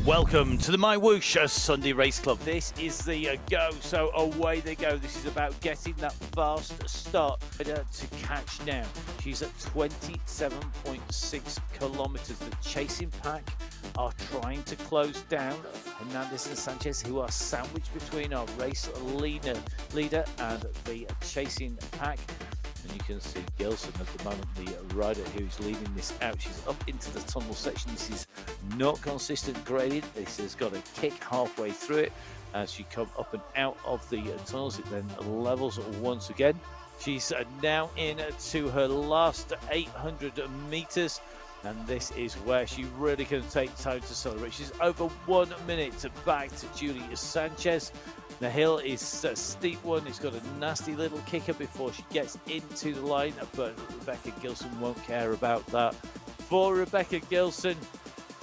Welcome to the MyWhoosh Sunday Race Club. This is the go, so away they go. This is about getting that fast start to catch now. She's at 27.6 kilometers. The chasing pack are trying to close down. Hernandez and Sanchez, who are sandwiched between our race leader and the chasing pack. And you can see Gilson at the moment, the rider who's leading this out. She's up into the tunnel section. This is not consistent grading. This has got a kick halfway through it. As you come up and out of the tunnels, it then levels once again. She's now into her last 800 meters. And this is where she really can take time to celebrate. She's over 1 minute back to Julie Sanchez. The hill is a steep one. It's got a nasty little kicker before she gets into the line, but Rebecca Gilson won't care about that. For Rebecca Gilson,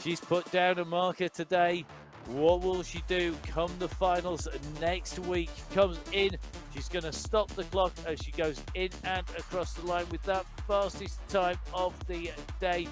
she's put down a marker today. What will she do come the finals next week? Comes in, she's going to stop the clock as she goes in and across the line with that fastest time of the day.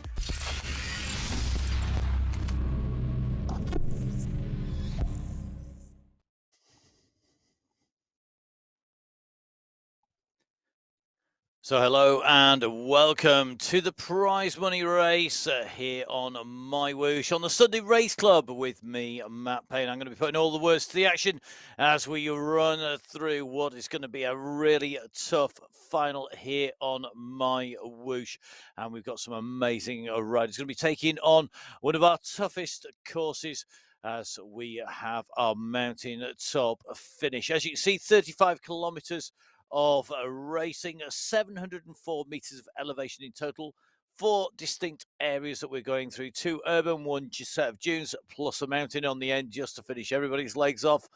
So hello and welcome to the prize money race here on MyWhoosh on the Sunday Race Club with me, Matt Payne. I'm going to be putting all the words to the action as we run through what is going to be a really tough final here on MyWhoosh. And we've got some amazing riders going to be taking on one of our toughest courses as we have our mountain top finish. As you can see, 35 kilometers of racing, 704 meters of elevation in total, 4 distinct areas that we're going through, 2 urban, 1 set of dunes, plus a mountain on the end just to finish everybody's legs off.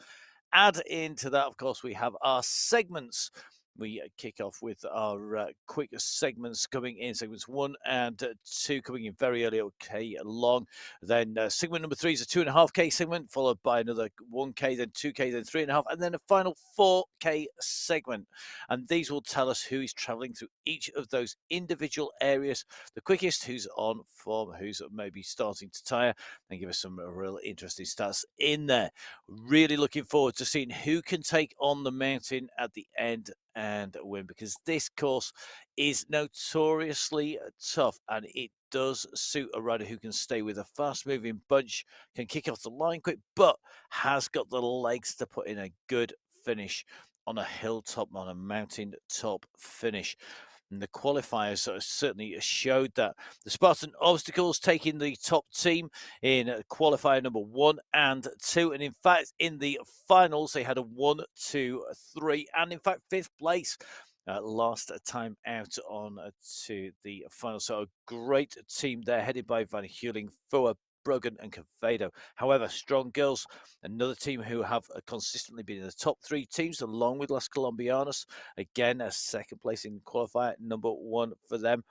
Add into that, of course, we have our segments. We kick off with our quick segments coming in, segments 1 and 2 coming in very early, okay, long. Then segment number 3 is a 2.5K segment, followed by another 1K, then 2K, then 3.5, and then a final 4K segment. And these will tell us who is traveling through each of those individual areas, the quickest, who's on form, who's maybe starting to tire, and give us some real interesting stats in there. Really looking forward to seeing who can take on the mountain at the end and win, because this course is notoriously tough and it does suit a rider who can stay with a fast moving bunch, can kick off the line quick, but has got the legs to put in a good finish on a hilltop, on a mountain top finish. And the qualifiers certainly showed that. The Spartan Obstacles taking the top team in qualifier number 1 and 2. And in fact, in the finals, they had a 1, 2, 3, and in fact, 5th place. Last time out on to the final. So a great team there, headed by Van Heuling, Fua, Brogan and Convedo. However, Strong Girls, another team who have consistently been in the top 3 teams, along with Las Colombianas. Again, a second place in qualifier, number 1 for them.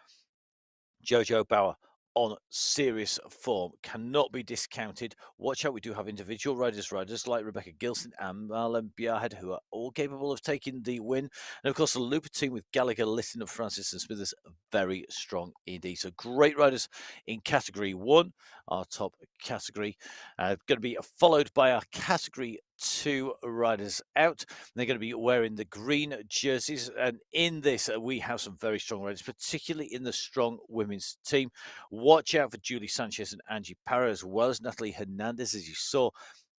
Jojo Bauer on serious form, cannot be discounted. Watch out, we do have individual riders like Rebecca Gilson and Marlon Biarhead, who are all capable of taking the win. And of course, the Looper team with Gallagher, Litton and Francis and Smithers, very strong indeed. So great riders in category 1, our top category. Going to be followed by our category 2 riders out. They're going to be wearing the green jerseys, and in this we have some very strong riders, particularly in the strong women's team. Watch out for Julie Sanchez and Angie Parra, as well as Natalie Hernandez, as you saw.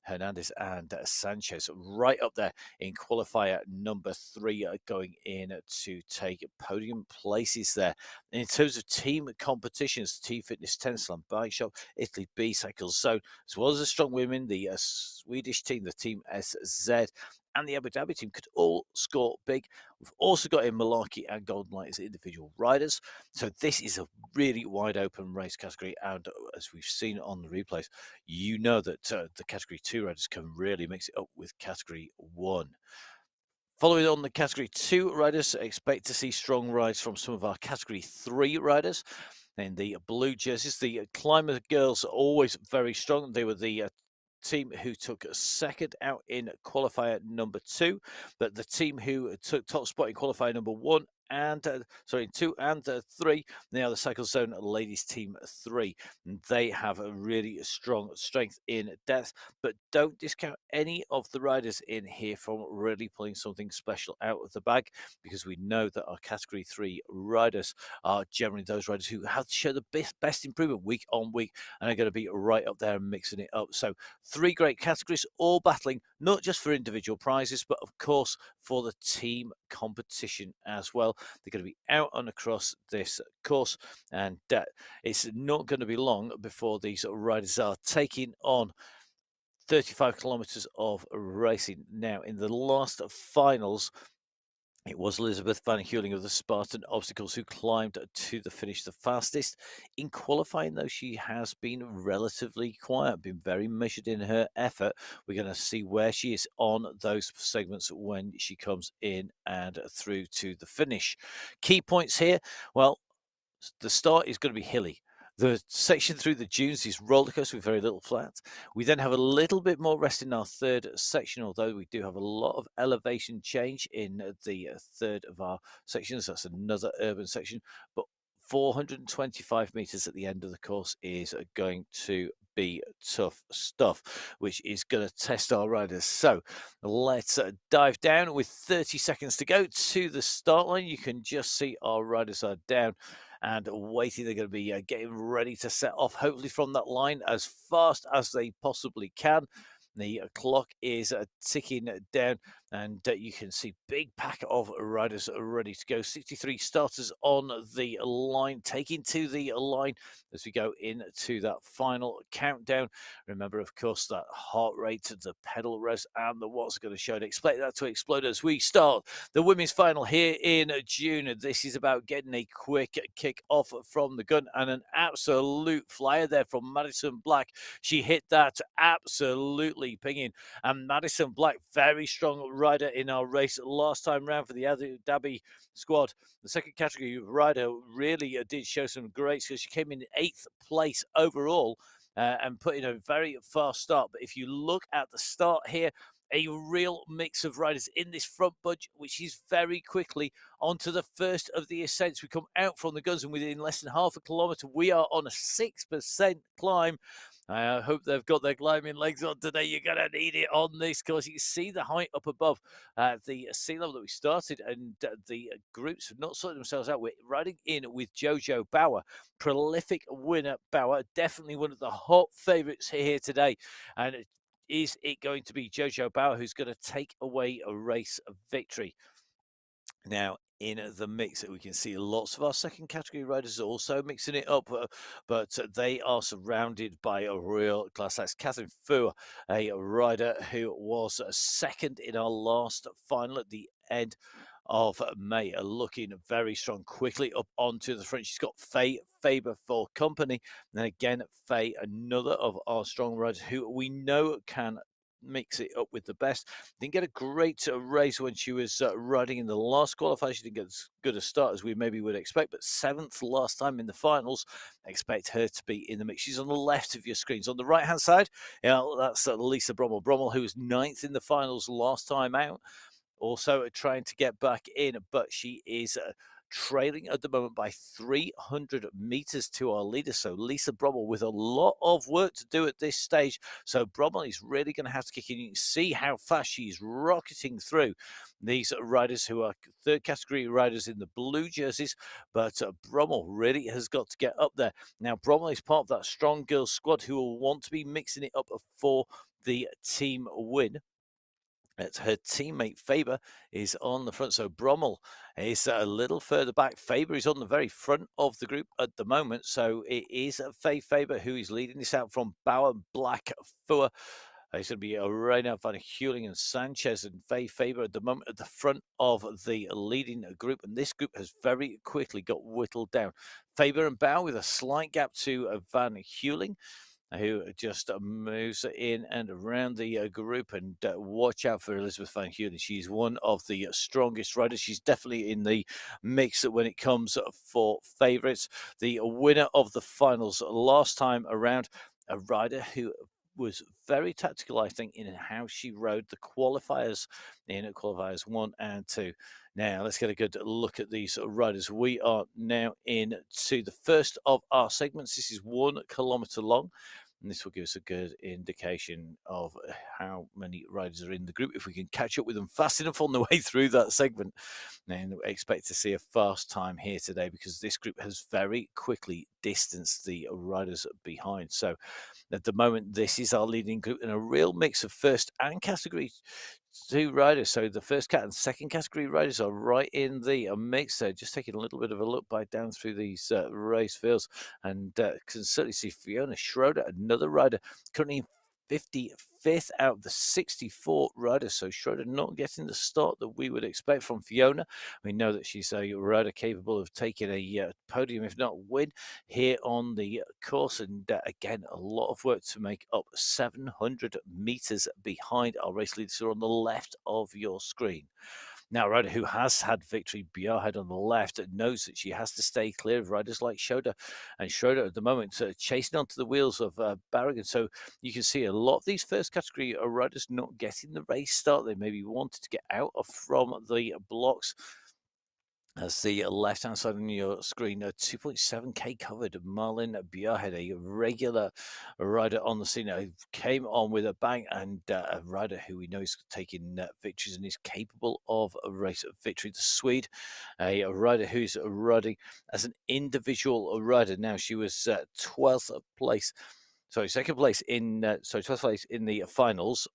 Hernandez and Sanchez right up there in qualifier number 3, going in to take podium places there. And in terms of team competitions, Team Fitness, Tenslam, Bike Shop, Italy B Cycles Zone, as well as the strong women, the Swedish team, the Team SZ, and the Abu Dhabi team could all score big. We've also got in Malarkey and Golden Light as individual riders. So this is a really wide open race category. And as we've seen on the replays, you know that the category 2 riders can really mix it up with category 1. Following on the category 2 riders, expect to see strong rides from some of our category 3 riders. In the blue jerseys, the Climber girls are always very strong. They were the team who took second out in qualifier number 2, but the team who took top spot in qualifier number 1 and 3. They are the Cycle Zone Ladies Team 3. And they have a really strong strength in depth, but don't discount any of the riders in here from really pulling something special out of the bag, because we know that our Category 3 riders are generally those riders who have to show the best improvement week on week and are going to be right up there and mixing it up. So 3 great categories, all battling not just for individual prizes, but of course for the team competition as well. They're going to be out and across this course, and it's not going to be long before these riders are taking on 35 kilometers of racing. Now, in the last finals, it was Elizabeth Van Heuling of the Spartan Obstacles who climbed to the finish the fastest. In qualifying, though, she has been relatively quiet, been very measured in her effort. We're going to see where she is on those segments when she comes in and through to the finish. Key points here, well, the start is going to be hilly. The section through the dunes is roller coaster with very little flat. We then have a little bit more rest in our third section, although we do have a lot of elevation change in the third of our sections. That's another urban section, but 425 meters at the end of the course is going to be tough stuff, which is going to test our riders. So let's dive down with 30 seconds to go to the start line. You can just see our riders are down and waiting. They're going to be getting ready to set off, hopefully from that line as fast as they possibly can. The clock is ticking down, and you can see big pack of riders ready to go. 63 starters on the line, taking to the line as we go into that final countdown. Remember, of course, that heart rate, the pedal rest, and the what's going to show. Expect that to explode as we start the women's final here in June. This is about getting a quick kick off from the gun, and an absolute flyer there from Madison Black. She hit that absolutely pinging. And Madison Black, very strong rider in our race last time round for the Abu Dhabi squad. The second category rider really did show some great skills. She came in 8th place overall and put in a very fast start. But if you look at the start here, a real mix of riders in this front bunch, which is very quickly onto the first of the ascents. We come out from the guns, and within less than half a kilometre, we are on a 6% climb. I hope they've got their climbing legs on today. You're going to need it on this course. You can see the height up above the sea level that we started, and the groups have not sorted themselves out. We're riding in with Jojo Bauer, prolific winner Bauer, definitely one of the hot favourites here today. And is it going to be Jojo Bauer who's going to take away a race victory? Now, in the mix, we can see lots of our second category riders also mixing it up, but they are surrounded by a real class. That's Catherine Fuhr, a rider who was second in our last final at the end of May, looking very strong, quickly up onto the front. She's got Faye Faber for company. And again, Faye, another of our strong riders who we know can mix it up with the best. Didn't get a great race when she was riding in the last qualifier. She didn't get as good a start as we maybe would expect, but 7th last time in the finals. Expect her to be in the mix. She's on the left of your screens. On the right-hand side, that's Lisa Brommel. Brommel, who was 9th in the finals last time out. Also trying to get back in, but she is trailing at the moment by 300 meters to our leader. So Lisa Brommel with a lot of work to do at this stage. So Brommel is really going to have to kick in. You can see how fast she's rocketing through these riders who are third category riders in the blue jerseys. But Brommel really has got to get up there. Now, Brommel is part of that strong girls squad who will want to be mixing it up for the team win. Her teammate Faber is on the front. So Brommel is a little further back. Faber is on the very front of the group at the moment. So it is Faye Faber who is leading this out from Bauer, Black, Fuhr. It's going to be Reina Van Heuling and Sanchez, and Faye Faber at the moment at the front of the leading group. And this group has very quickly got whittled down. Faber and Bauer with a slight gap to Van Heuling, who just moves in and around the group. And watch out for Elizabeth Van Heulen. She's one of the strongest riders. She's definitely in the mix when it comes for favourites. The winner of the finals last time around, a rider who was very tactical, I think, in how she rode the qualifiers in qualifiers 1 and 2. Now, let's get a good look at these riders. We are now in to the first of our segments. This is 1 kilometer long, and this will give us a good indication of how many riders are in the group. If we can catch up with them fast enough on the way through that segment, then we expect to see a fast time here today, because this group has very quickly distanced the riders behind. So at the moment, this is our leading group in a real mix of first and category 2 riders. So the first cat and second category riders are right in the mix there. Just taking a little bit of a look by down through these race fields, and can certainly see Fiona Schroeder, another rider, currently in 55th out of the 64 riders. So Schroeder not getting the start that we would expect from Fiona. We know that she's a rider capable of taking a podium, if not win, here on the course. And again, a lot of work to make up. 700 meters behind our race leaders who are on the left of your screen. Now, a rider who has had victory, Bjarhead on the left, knows that she has to stay clear of riders like Schroeder. And Schroeder at the moment chasing onto the wheels of Barragan. So you can see a lot of these first category riders not getting the race start. They maybe wanted to get out from the blocks. As the left-hand side on your screen, 2.7k covered. Marlin Bjarhead, a regular rider on the scene, came on with a bang, and a rider who we know is taking victories and is capable of a race victory. The Swede, a rider who's riding as an individual rider. Now, she was 12th place. Sorry, second place in 12th place in the finals.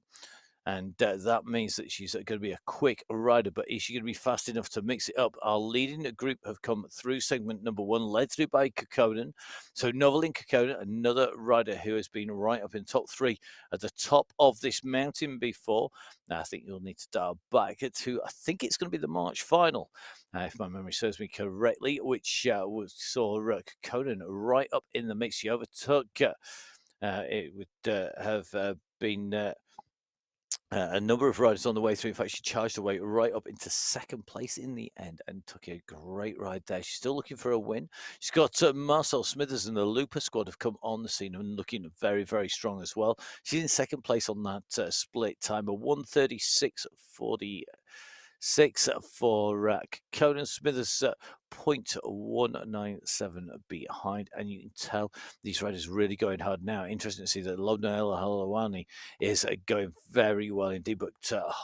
And that means that she's going to be a quick rider, but is she going to be fast enough to mix it up? Our leading group have come through segment number 1, led through by Kekkonen. So Novelin Kekkonen, another rider who has been right up in top 3 at the top of this mountain before. Now, I think you'll need to dial back to, I think it's going to be the March final, if my memory serves me correctly, which saw Kekkonen right up in the mix. She overtook, it would have been... a number of riders on the way through. In fact, she charged her way right up into second place in the end and took a great ride there. She's still looking for a win. She's got Marcel Smithers and the Looper squad have come on the scene and looking very, very strong as well. She's in second place on that split time, a 1:36.40. 6 for Conan Smithers, 0.197 behind, and you can tell these riders really going hard now. Interesting to see that Lobna El Halawani is going very well indeed, but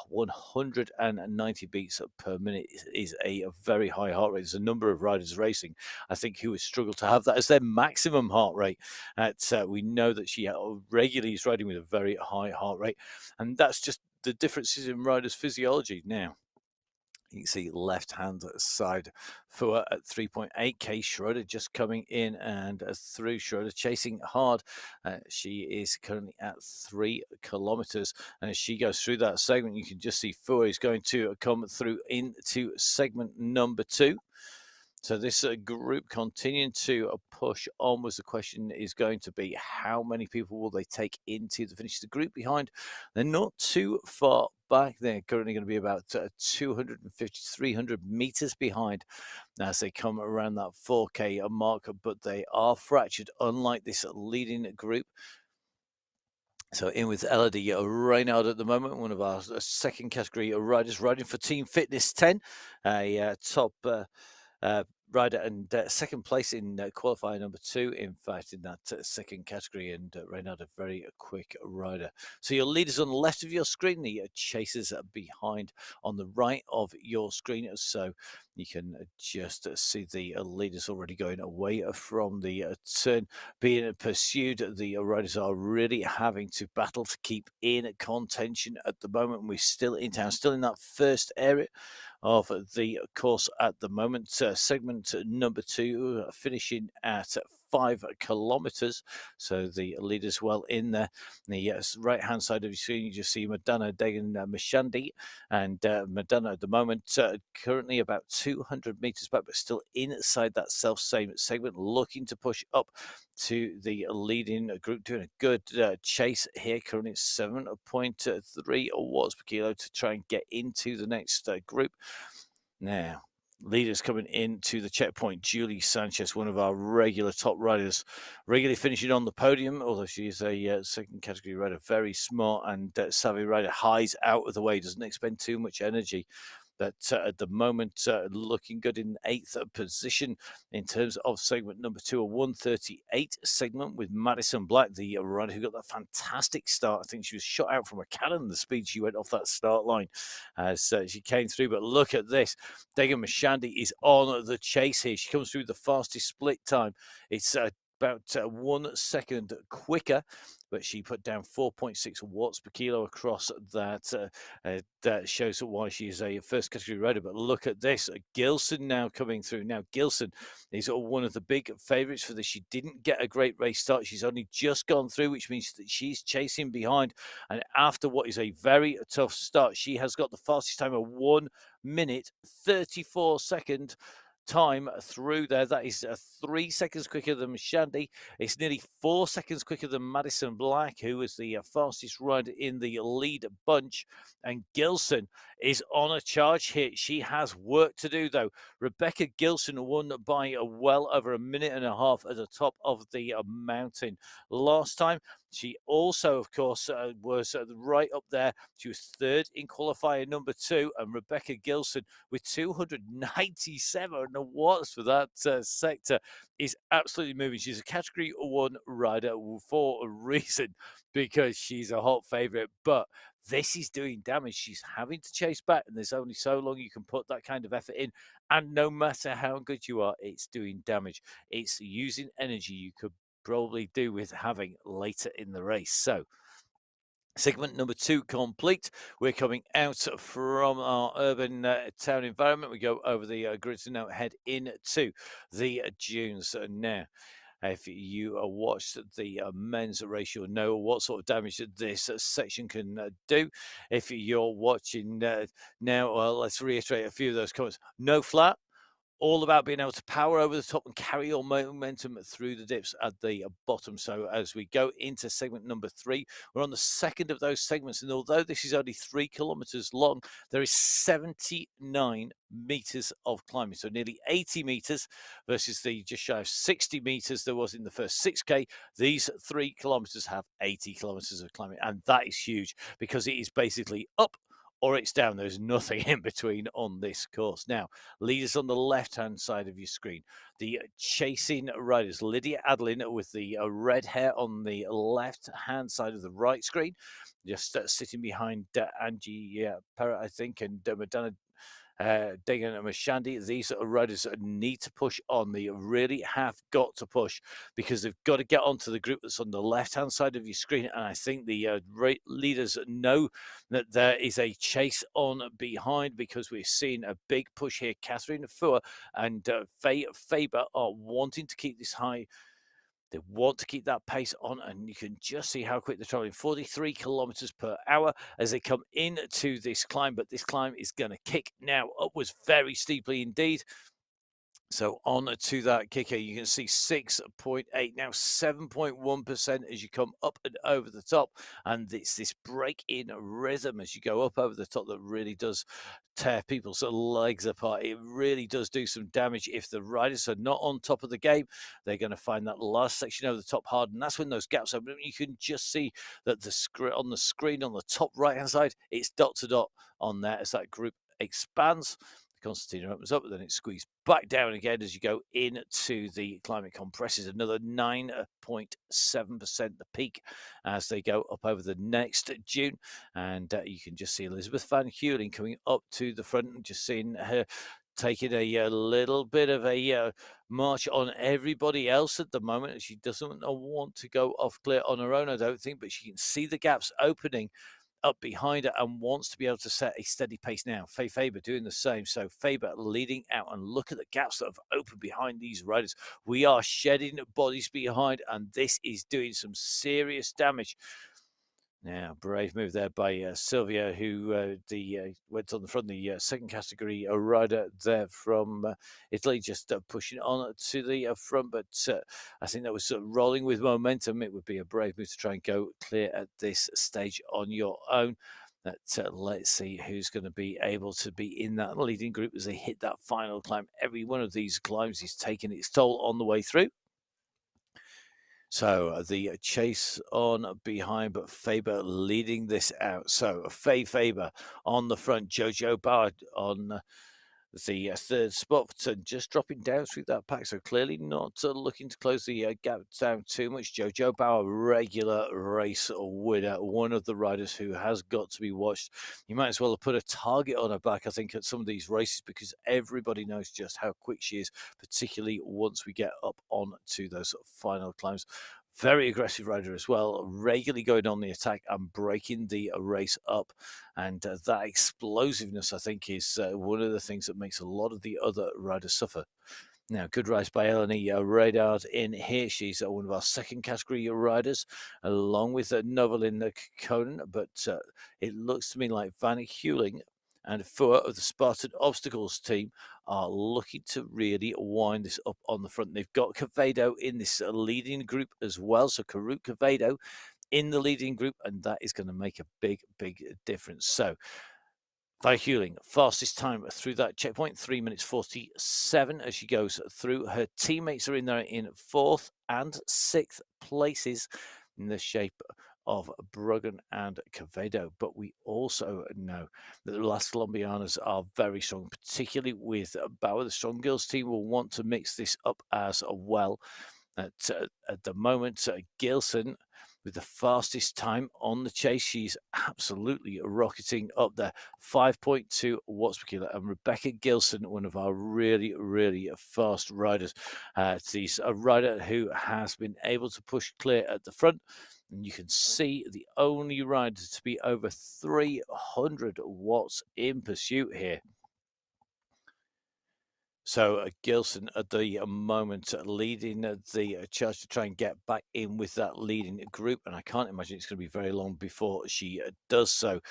190 beats per minute is a very high heart rate. There's a number of riders racing, I think, who would struggle to have that as their maximum heart rate. We know that she regularly is riding with a very high heart rate, and that's just the differences in riders' physiology now. You can see left-hand side for at 3.8k. Schroeder just coming in and through. Schroeder chasing hard. She is currently at 3 kilometers. And as she goes through that segment, you can just see Fua is going to come through into segment number 2. So this group continuing to push onwards. The question is going to be, how many people will they take into the finish? The group behind, they're not too far back. They're currently going to be about 250, 300 meters behind as they come around that 4K marker, but they are fractured, unlike this leading group. So in with Elodie Reynard at the moment, one of our second category riders riding for Team Fitness 10, a top... rider and second place in qualifier number 2, in fact, in that second category, and Reynard, a very quick rider. So your leaders on the left of your screen, the chasers behind on the right of your screen. So you can just see the leaders already going away from the turn, being pursued. The riders are really having to battle to keep in contention at the moment. We're still in town, still in that first area of the course at the moment. Segment number 2 finishing at 5 kilometers. So the leaders well in there. The right hand side of your screen, you just see Madonna Dagan Mashandi, and Madonna at the moment currently about 200 meters back, but still inside that self same segment, looking to push up to the leading group, doing a good chase here. Currently 7.3 watts per kilo to try and get into the next group. Now, Leaders coming into the checkpoint. Julie Sanchez, one of our regular top riders, regularly finishing on the podium, although she is a second category rider. Very smart and savvy rider. Highs out of the way, doesn't expend too much energy. But at the moment, looking good in 8th position in terms of segment number 2, a 1:38 segment with Madison Black, the rider who got that fantastic start. I think she was shot out from a cannon, the speed she went off that start line as she came through. But look at this. Degan Mashandi is on the chase here. She comes through the fastest split time. It's about 1 second quicker, but she put down 4.6 watts per kilo across that. That shows why she is a first category rider. But look at this. Gilson now coming through. Now, Gilson is one of the big favourites for this. She didn't get a great race start. She's only just gone through, which means that she's chasing behind. And after what is a very tough start, she has got the fastest time of 1 minute 34 second time through there. That is 3 seconds quicker than Shandy. It's nearly 4 seconds quicker than Madison Black, who was the fastest rider in the lead bunch. And Gilson is on a charge here. She has work to do, though. Rebecca Gilson won by well over a minute and a half at the top of the mountain last time. She also, of course, was right up there. She was third in qualifier number 2, and Rebecca Gilson with 297 watts for that sector is absolutely moving. She's a category 1 rider for a reason, because she's a hot favorite, but this is doing damage. She's having to chase back, and there's only so long you can put that kind of effort in. And no matter how good you are, it's doing damage. It's using energy you could probably do with having later in the race. So segment number 2 complete. We're coming out from our urban town environment. We go over the grids and now head into the dunes now. If you watched the men's race, you'll know what sort of damage that this section can do. If you're watching now, let's reiterate a few of those comments. No flat. All about being able to power over the top and carry your momentum through the dips at the bottom. So as we go into segment number 3, we're on the second of those segments. And although this is only 3 kilometers long, there is 79 meters of climbing. So nearly 80 meters versus the just shy of 60 meters there was in the first 6K. These 3 kilometers have 80 kilometers of climbing. And that is huge, because it is basically up or it's down. There's nothing in between on this course. Now, leaders on the left-hand side of your screen. The chasing riders, Lydia Adeline with the red hair on the left-hand side of the right screen, just sitting behind Angie Parrott, I think, and Madonna Degan and Mashandi. These are riders that need to push on. They really have got to push, because they've got to get onto the group that's on the left-hand side of your screen. And I think the leaders know that there is a chase on behind, because we're seeing a big push here. Catherine Fuhr and Faye Faber are wanting to keep this high. They want to keep that pace on, and you can just see how quick they're traveling, 43 kilometers per hour as they come into this climb. But this climb is going to kick now upwards very steeply indeed. So on to that kicker, you can see 6.8, now 7.1% as you come up and over the top. And it's this break in rhythm as you go up over the top that really does tear people's legs apart. It really does do some damage. If the riders are not on top of the game, they're going to find that last section over the top hard. And that's when those gaps open. You can just see that on the screen on the top right-hand side, it's dot to dot on there as that group expands. Concertina opens up, but then it's squeezed back down again as you go into the climate compresses another 9.7% the peak as they go up over the next dune. And you can just see Elizabeth Van Heuling coming up to the front, and just seeing her taking a little bit of a march on everybody else at the moment. She doesn't want to go off clear on her own, I don't think, but she can see the gaps opening up behind her and wants to be able to set a steady pace now. Faye Faber doing the same. So Faber leading out, and look at the gaps that have opened behind these riders. We are shedding bodies behind, and this is doing some serious damage. Now, brave move there by Sylvia, who went on the front, the second category rider there from Italy, just pushing on to the front. But I think that was rolling with momentum. It would be a brave move to try and go clear at this stage on your own. Let's see who's going to be able to be in that leading group as they hit that final climb. Every one of these climbs is taking its toll on the way through. So the chase on behind, but Faber leading this out. So Faber on the front, Jojo Bauer on the third spot, just dropping down through that pack. So clearly not looking to close the gap down too much. Jojo Bauer, regular race winner, one of the riders who has got to be watched. You might as well have put a target on her back, I think, at some of these races, because everybody knows just how quick she is, particularly once we get up on to those final climbs. Very aggressive rider as well, regularly going on the attack and breaking the race up. And that explosiveness, I think, is one of the things that makes a lot of the other riders suffer. Now, good rise by Eleni Radard in here. She's one of our second category riders, along with Novelin Conan. But it looks to me like Van Heuling and Fua of the Spartan Obstacles team are looking to really wind this up on the front. They've got Cavedo in this leading group as well. So Karut Cavedo in the leading group, and that is going to make a big, big difference. So Van Heuling, fastest time through that checkpoint, 3 minutes 47 as she goes through. Her teammates are in there in 4th and 6th places in the shape of Bruggen and Cavedo. But we also know that the Las Colombianas are very strong, particularly with Bauer. The Strong Girls team will want to mix this up as well. At the moment, Gilson with the fastest time on the chase. She's absolutely rocketing up there. 5.2 watts per kilo. And Rebecca Gilson, one of our really, really fast riders. She's a rider who has been able to push clear at the front. And you can see the only rider to be over 300 watts in pursuit here. So Gilson at the moment leading the charge to try and get back in with that leading group. And I can't imagine it's going to be very long before she does so.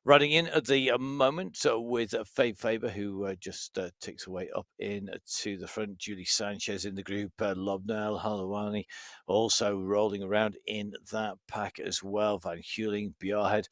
Riding in at the moment with Faber, who just ticks away up in to the front. Julie Sanchez in the group. Lobnell Halawani also rolling around in that pack as well. Van Heuling, Bjarhead.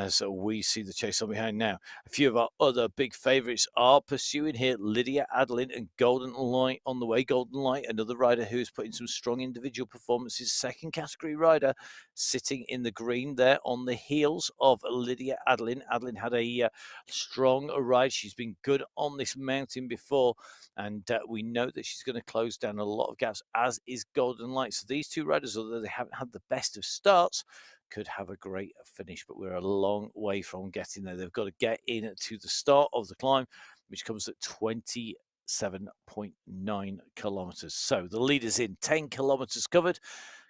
So we see the chase on behind now. A few of our other big favourites are pursuing here. Lydia Adeline and Golden Light on the way. Golden Light, another rider who's putting some strong individual performances. Second category rider sitting in the green there on the heels of Lydia Adeline. Adeline had a strong ride. She's been good on this mountain before, and we know that she's going to close down a lot of gaps, as is Golden Light. So these two riders, although they haven't had the best of starts, could have a great finish, but we're a long way from getting there. They've got to get in to the start of the climb, which comes at 27.9 kilometers. So the leaders in 10 kilometers covered,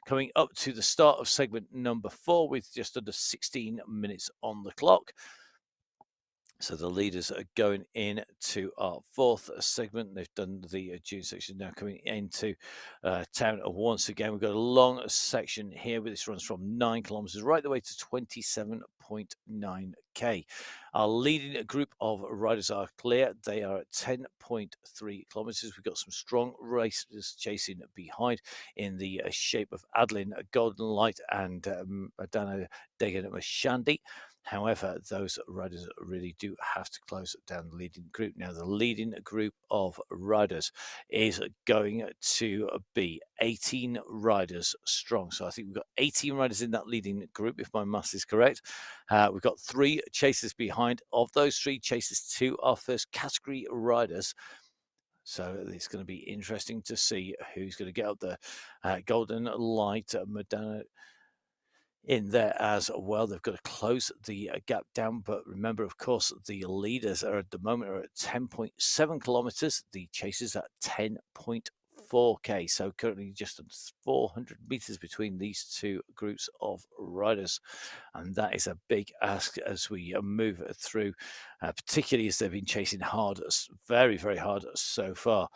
coming up to the start of segment number 4 with just under 16 minutes on the clock. So the leaders are going into our 4th segment. They've done the June section, now coming into town once again. We've got a long section here, but this runs from 9 kilometers right the way to 27.9k. Our leading group of riders are clear. They are at 10.3 kilometers. We've got some strong racers chasing behind in the shape of Adeline Golden Light and Madana Degan Mashandi. However, those riders really do have to close down the leading group. Now, the leading group of riders is going to be 18 riders strong. So I think we've got 18 riders in that leading group, if my maths is correct. We've got 3 chasers behind. Of those 3 chasers, 2 are first category riders. So it's going to be interesting to see who's going to get up there. Golden Light, Madonna in there as well. They've got to close the gap down, but remember, of course, the leaders are at the moment are at 10.7 kilometers. The chasers at 10.4k. So currently just 400 meters between these two groups of riders, and that is a big ask as we move through, particularly as they've been chasing hard, very, very hard so far.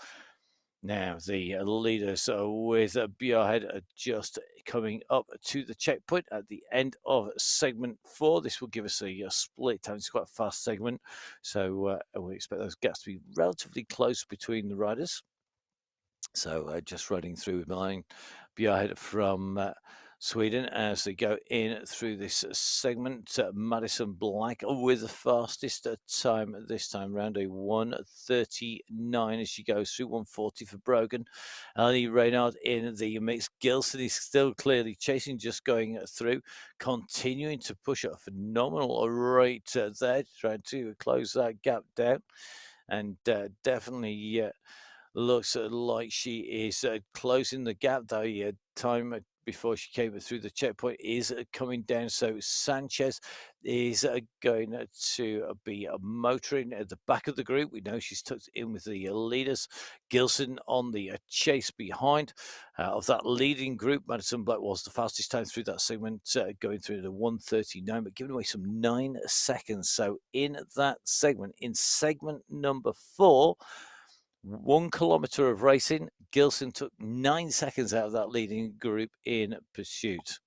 Now, the leaders with Bjarhead are just coming up to the checkpoint at the end of segment 4. This will give us a split time. It's quite a fast segment, so we expect those gaps to be relatively close between the riders. So just running through mine, Bjarhead from Sweden as they go in through this segment. Madison Black with the fastest time this time round, a 1:39 as she goes through, 1:40 for Brogan. Ali Reynard in the mix. Gilson is still clearly chasing, just going through, continuing to push at a phenomenal rate there, trying to close that gap down. And definitely looks like she is closing the gap. The time before she came through the checkpoint is coming down. So Sanchez is going to be motoring at the back of the group. We know she's tucked in with the leaders. Gilson on the chase behind. Of that leading group, Madison Black was the fastest time through that segment, going through the 1:39, but giving away some 9 seconds. So in that segment, in segment number 4, 1 kilometre of racing, Gilson took 9 seconds out of that leading group in pursuit.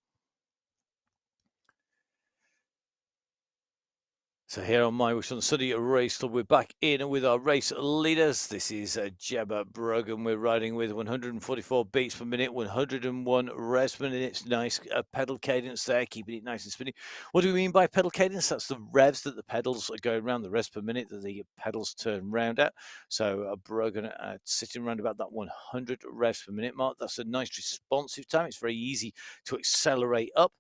So here on MyWhoosh on the Sunday Race Club, we're back in with our race leaders. This is Gemma Brogan. We're riding with 144 beats per minute, 101 revs per minute. It's nice pedal cadence there, keeping it nice and spinning. What do we mean by pedal cadence? That's the revs that the pedals are going around, the revs per minute that the pedals turn round at. So Brogan sitting around about that 100 revs per minute mark. That's a nice responsive time. It's very easy to accelerate up.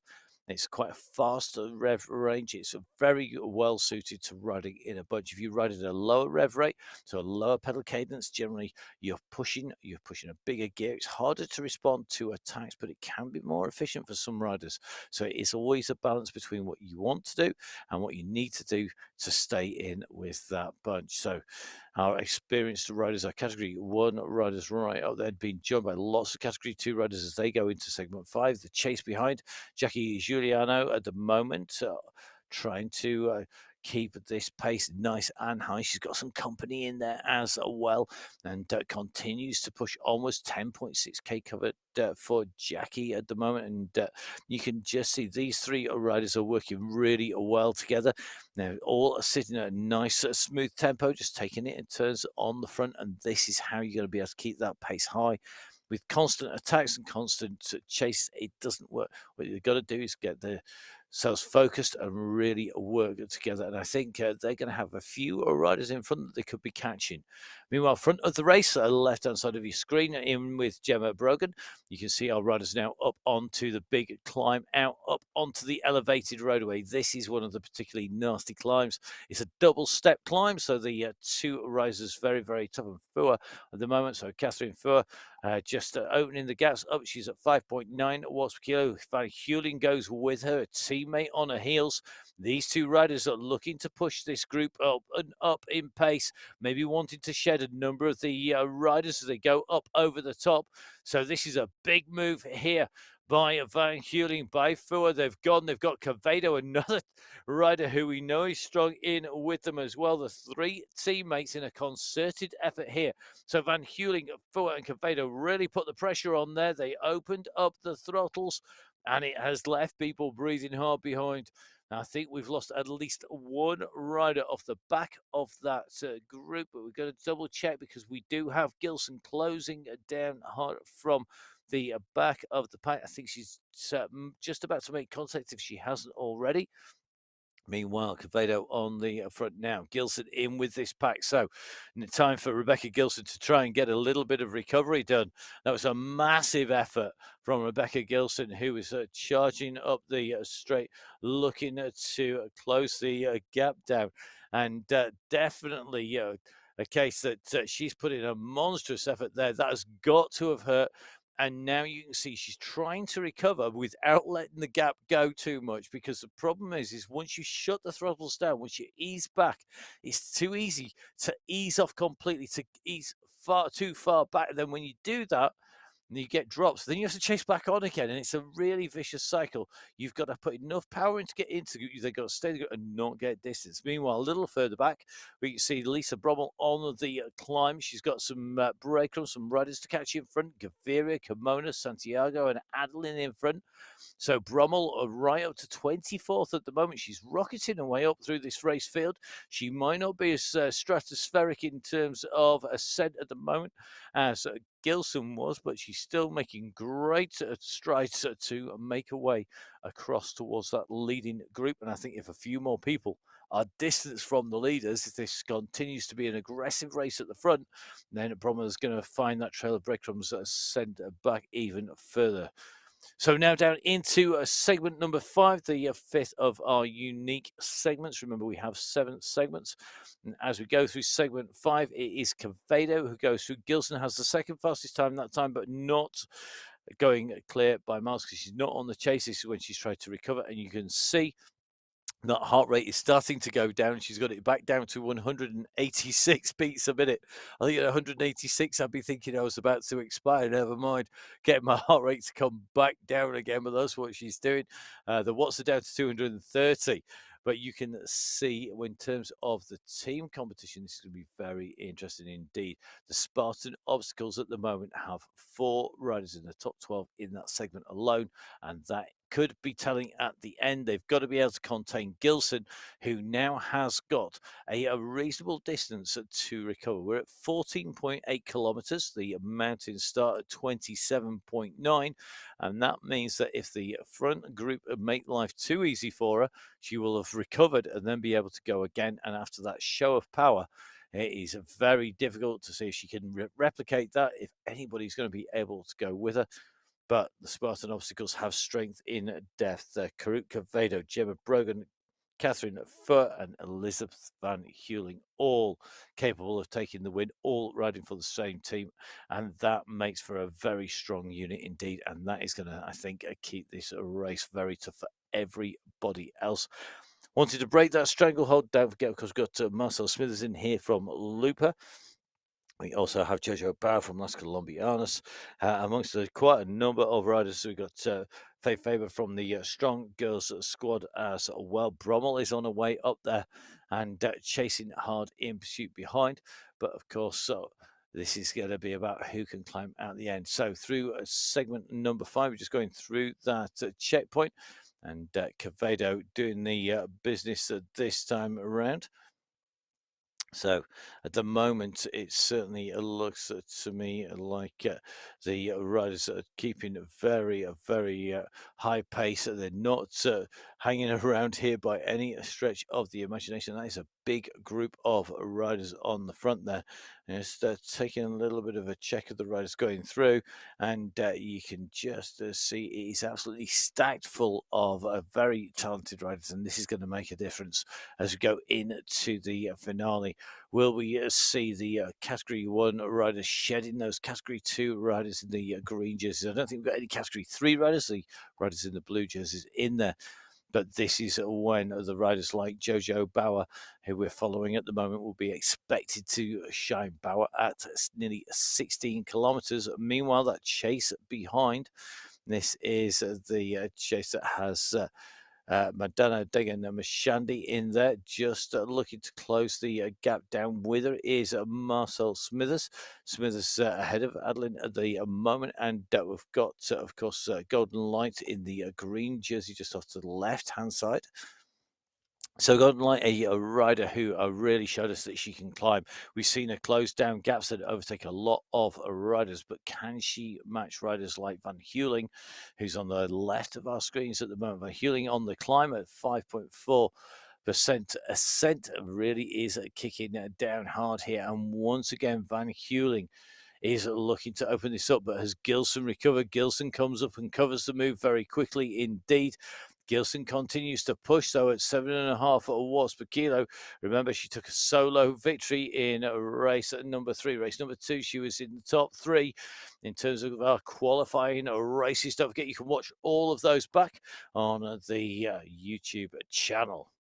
It's quite a fast rev range. It's very well suited to riding in a bunch. If you ride at a lower rev rate, so a lower pedal cadence, generally you're pushing a bigger gear. It's harder to respond to attacks, but it can be more efficient for some riders. So it's always a balance between what you want to do and what you need to do to stay in with that bunch. So our experienced riders, our Category 1 riders right up there, being joined by lots of Category 2 riders as they go into segment 5. The chase behind, Jackie Giuliano at the moment, trying to keep this pace nice and high. She's got some company in there as well, and continues to push almost 10.6k covered for Jackie at the moment. And you can just see these 3 riders are working really well together. Now, all are sitting at a nice, smooth tempo, just taking it in turns on the front. And this is how you're going to be able to keep that pace high. With constant attacks and constant chase, it doesn't work. What you've got to do is get themselves focused and really work together. And I think they're going to have a few riders in front that they could be catching. Meanwhile, front of the race, left-hand side of your screen, in with Gemma Brogan. You can see our riders now up onto the big climb, out up onto the elevated roadway. This is one of the particularly nasty climbs. It's a double-step climb, so the 2 risers very, very tough and Fua at the moment. So Catherine Fua just opening the gaps up. She's at 5.9 watts per kilo. Van Heuling goes with her, a teammate on her heels. These 2 riders are looking to push this group up and up in pace, maybe wanting to shed a number of the riders as they go up over the top. So this is a big move here by Van Heuling, by Fua. They've got Cavado, another rider who we know is strong, in with them as well. The 3 teammates in a concerted effort here. So Van Heuling, Fua and Cavado really put the pressure on there. They opened up the throttles and it has left people breathing hard behind. I think we've lost at least 1 rider off the back of that group, but we're going to double check because we do have Gilson closing down hard from the back of the pack. I think she's just about to make contact if she hasn't already. Meanwhile, Cavado on the front now. Gilson in with this pack. So, time for Rebecca Gilson to try and get a little bit of recovery done. That was a massive effort from Rebecca Gilson, who was charging up the straight, looking to close the gap down. And definitely a case that she's put in a monstrous effort there. That has got to have hurt. And now you can see she's trying to recover without letting the gap go too much, because the problem is once you shut the throttles down, once you ease back, it's too easy to ease off completely, to ease far too far back. And then when you do that, and you get drops, then you have to chase back on again, and it's a really vicious cycle. You've got to put enough power in to get into it. They've got to stay and not get distance. Meanwhile, a little further back, we can see Lisa Brommel on the climb. She's got some breadcrumbs, some riders to catch in front. Gaviria, Kimona, Santiago, and Adeline in front. So Brommel right up to 24th at the moment. She's rocketing her way up through this race field. She might not be as stratospheric in terms of ascent at the moment as Gilson was, but she's still making great strides to make her way across towards that leading group. And I think if a few more people are distanced from the leaders, if this continues to be an aggressive race at the front, then Brommer's going to find that trail of breadcrumbs sent back even further. So now down into segment number 5, the fifth of our unique segments. Remember, we have 7 segments. And as we go through segment 5, it is Cavado who goes through. Gilson has the second fastest time that time, but not going clear by miles because she's not on the chase. This is when she's tried to recover, and you can see that heart rate is starting to go down. She's got it back down to 186 beats a minute. I think at 186, I'd be thinking I was about to expire. Never mind getting my heart rate to come back down again, but that's what she's doing. The watts are down to 230. But you can see in terms of the team competition, this is going to be very interesting indeed. The Spartan obstacles at the moment have 4 riders in the top 12 in that segment alone, and that could be telling at the end. They've got to be able to contain Gilson, who now has got a reasonable distance to recover. We're at 14.8 kilometers. The mountains start at 27.9, and that means that if the front group make life too easy for her, she will have recovered and then be able to go again. And after that show of power, it is very difficult to see if she can replicate that, if anybody's going to be able to go with her. But the Spartan obstacles have strength in depth. Karut Cavado, Gemma Brogan, Catherine Fur, and Elizabeth Van Heuling, all capable of taking the win, all riding for the same team. And that makes for a very strong unit indeed. And that is going to, I think, keep this race very tough for everybody else. Wanted to break that stranglehold. Don't forget, of course, we've got Marcel Smithers in here from Looper. We also have Jojo Bauer from Las Colombianas, amongst quite a number of riders. We've got Faye Faber from the Strong Girls squad as well. Brommel is on her way up there and chasing hard in pursuit behind. But of course, this is going to be about who can climb at the end. So through segment number 5, we're just going through that checkpoint. And Cavado doing the business this time around. So at the moment, it certainly looks to me like the riders are keeping a very high pace. They're not hanging around here by any stretch of the imagination. That is a big group of riders on the front there. And just taking a little bit of a check of the riders going through, and you can just see it is absolutely stacked full of very talented riders, and this is going to make a difference as we go into the finale. Will we see the Category 1 riders shedding those Category 2 riders in the green jerseys? I don't think we've got any Category 3 riders, the riders in the blue jerseys in there. But this is when the riders like Jojo Bauer, who we're following at the moment, will be expected to shine. Bauer at nearly 16 kilometers. Meanwhile, that chase behind, this is the chase that has Madonna Degan Mashandi in there, just looking to close the gap down with her is Marcel Smithers. Smithers ahead of Adeline at the moment, and we've got, of course, Golden Light in the green jersey just off to the left-hand side. So Golden Light, a rider who really showed us that she can climb. We've seen her close down gaps that overtake a lot of riders, but can she match riders like Van Heuling, who's on the left of our screens at the moment? Van Heuling on the climb at 5.4% ascent really is kicking down hard here. And once again, Van Heuling is looking to open this up, but has Gilson recovered? Gilson comes up and covers the move very quickly indeed. Gilson continues to push, though, at 7.5 watts per kilo. Remember, she took a solo victory in race number 3. Race number 2, she was in the top 3 in terms of our qualifying races. Don't forget, you can watch all of those back on the YouTube channel.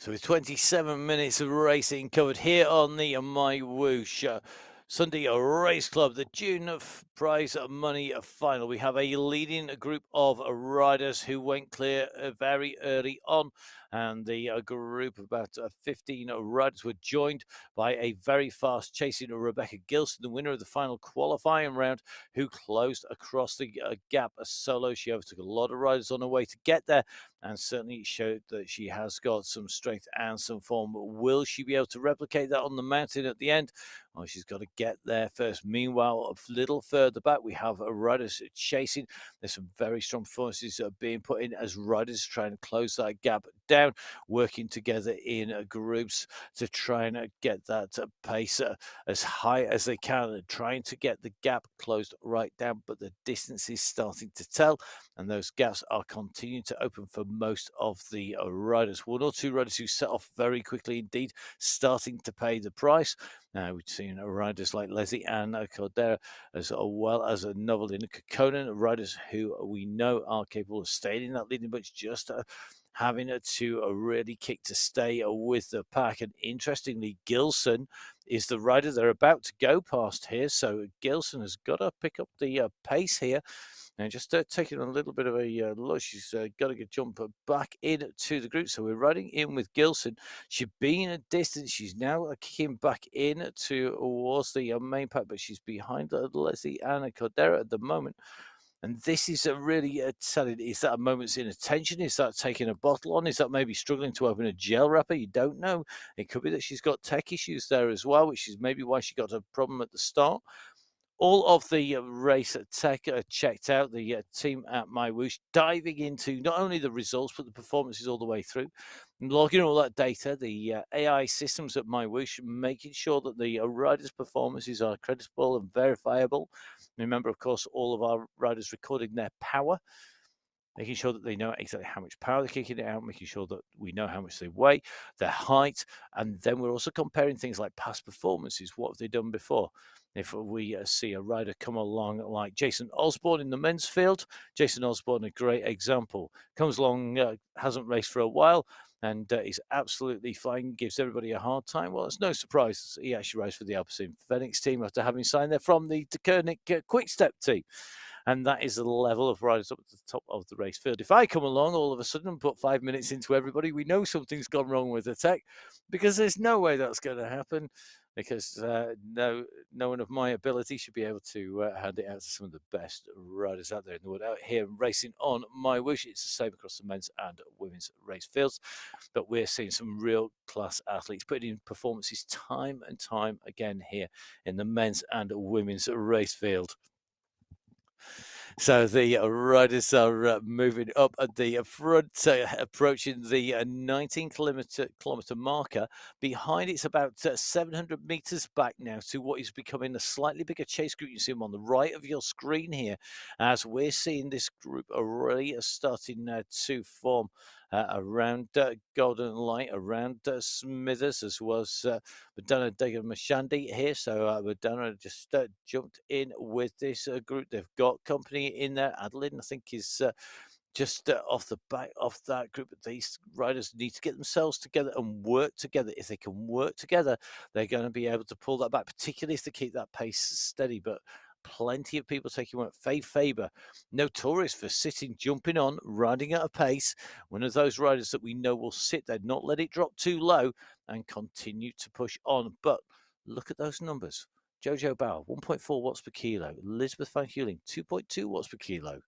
So with 27 minutes of racing covered here on the MyWhoosh Sunday Race Club, the June prize money final. We have a leading group of riders who went clear very early on, and the group of about 15 riders were joined by a very fast chasing Rebecca Gilson, the winner of the final qualifying round, who closed across the gap solo. She overtook a lot of riders on her way to get there, and certainly showed that she has got some strength and some form. Will she be able to replicate that on the mountain at the end? Well, she's got to get there first. Meanwhile, a little further back, we have riders chasing. There's some very strong forces being put in as riders try and close that gap down, working together in groups to try and get that pace as high as they can, trying to get the gap closed right down. But the distance is starting to tell, and those gaps are continuing to open for most of the riders. One or two riders who set off very quickly indeed, starting to pay the price. We've seen riders like Leslie Ann Cordera, as well as Novelina Kokkonen, riders who we know are capable of staying in that leading bunch, just having to really kick to stay with the pack. And interestingly, Gilson is the rider they're about to go past here. So Gilson has got to pick up the pace here. And just taking a little bit of a look, she's got to get jump back into the group. So we're riding in with Gilson. She's been a distance. She's now kicking back in towards the main pack, but she's behind Leslie Anna Cordera at the moment. And this is really telling. Is that a moment's inattention? Is that taking a bottle on? Is that maybe struggling to open a gel wrapper? You don't know. It could be that she's got tech issues there as well, which is maybe why she got a problem at the start. All of the race tech checked out. The team at MyWhoosh diving into not only the results but the performances all the way through, and logging all that data. The AI systems at MyWhoosh making sure that the riders' performances are credible and verifiable. Remember, of course, all of our riders recording their power, making sure that they know exactly how much power they're kicking it out, making sure that we know how much they weigh, their height, and then we're also comparing things like past performances. What have they done before? If we see a rider come along like Jason Osborne in the men's field, Jason Osborne, a great example, comes along, hasn't raced for a while, and is absolutely flying, gives everybody a hard time. Well, it's no surprise he actually rides for the Alpecin Phoenix team after having signed there from the De Koenig Quick Step team. And that is the level of riders up at the top of the race field. If I come along all of a sudden and put 5 minutes into everybody, we know something's gone wrong with the tech, because there's no way that's going to happen, because no one of my ability should be able to hand it out to some of the best riders out there in the world, out here racing on MyWhoosh. It's the same across the men's and women's race fields, but we're seeing some real class athletes putting in performances time and time again here in the men's and women's race field. So the riders are moving up at the front, approaching the 19-kilometer marker. Behind it's about 700 meters back now to what is becoming a slightly bigger chase group. You see them on the right of your screen here, as we're seeing this group really starting to form around Golden Light, around Smithers, as well as Madonna Dega Mashandi here. So Madonna just jumped in with this group. They've got company in there. Adeline, I think, is just off the back of that group. These riders need to get themselves together and work together. If they can work together, they're going to be able to pull that back, particularly if they keep that pace steady. But plenty of people taking work. Faye Faber, notorious for sitting, jumping on, riding at a pace. One of those riders that we know will sit there, not let it drop too low, and continue to push on. But look at those numbers. Jojo Bauer, 1.4 watts per kilo. Elizabeth Van Heuling, 2.2 watts per kilo.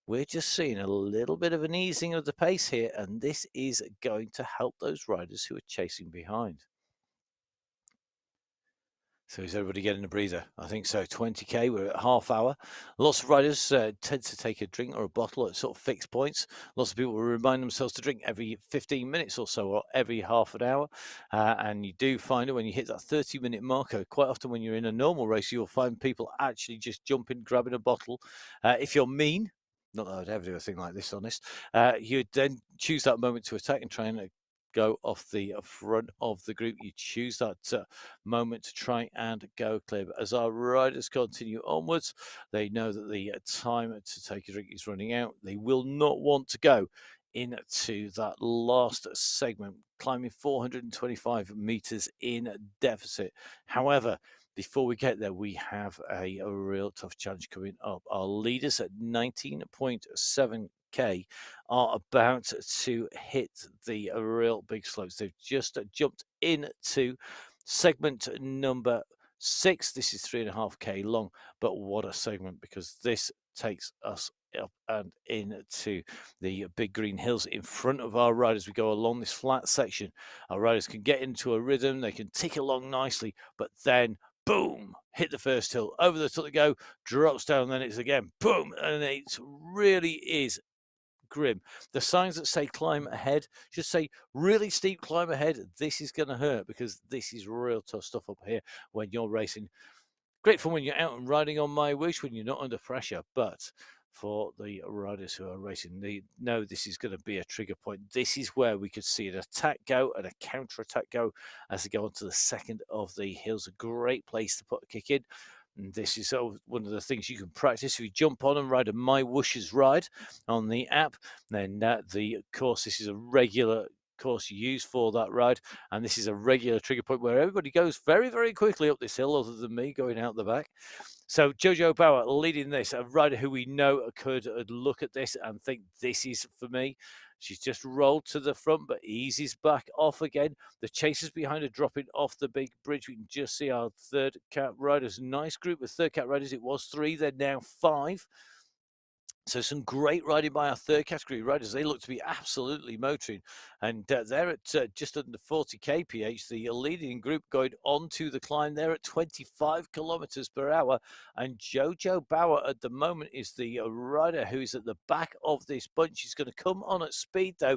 We're just seeing a little bit of an easing of the pace here, and this is going to help those riders who are chasing behind. So is everybody getting a breather? I think so. 20k, we're at half hour. Lots of riders tend to take a drink or a bottle at sort of fixed points. Lots of people will remind themselves to drink every 15 minutes or so, or every half an hour. And you do find it when you hit that 30-minute marker. Quite often when you're in a normal race, you'll find people actually just jumping, grabbing a bottle. If you're mean, not that I'd ever do a thing like this, honest, you'd then choose that moment to attack and try and go off the front of the group. You choose that moment to try and go clear. But as our riders continue onwards, they know that the time to take a drink is running out. They will not want to go into that last segment, climbing 425 meters in deficit. However, before we get there, we have a real tough challenge coming up. Our leaders at 19.7k are about to hit the real big slopes. They've just jumped into segment number 6. This is 3.5k long, but what a segment, because this takes us up and into the big green hills in front of our riders. We go along this flat section. Our riders can get into a rhythm, they can tick along nicely, but then boom, hit the first hill, over the top they go, drops down, then it's again boom, and it really is grim. The signs that say climb ahead should say really steep climb ahead. This is going to hurt, because this is real tough stuff up here when you're racing. Great fun when you're out and riding on MyWhoosh when you're not under pressure, but for the riders who are racing, they know this is going to be a trigger point. This is where we could see an attack go and a counter attack go as they go onto the second of the hills. A great place to put a kick in. And this is one of the things you can practice. If you jump on and ride a MyWhoosh's ride on the app, then the course, this is a regular course you use for that ride, and this is a regular trigger point where everybody goes very, very quickly up this hill, other than me going out the back. So Jojo Bauer leading this, a rider who we know could look at this and think this is for me. She's just rolled to the front, but eases back off again. The chasers behind her dropping off the big bridge. We can just see our third cat riders. Nice group of third cat riders. It was 3, they're now 5. So some great riding by our third category riders. They look to be absolutely motoring, and they're at just under 40 kph. The leading group going on to the climb, they're at 25 kilometers per hour. And Jojo Bauer at the moment is the rider who is at the back of this bunch. She's going to come on at speed though,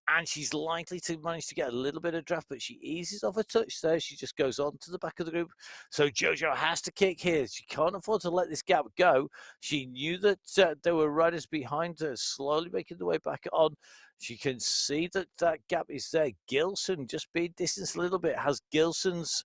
and she's likely to manage to get a little bit of draft, but she eases off a touch there. She just goes on to the back of the group. So Jojo has to kick here. She can't afford to let this gap go. She knew that there were riders behind her slowly making their way back on. She can see that that gap is there. Gilson just being distanced a little bit. Has Gilson's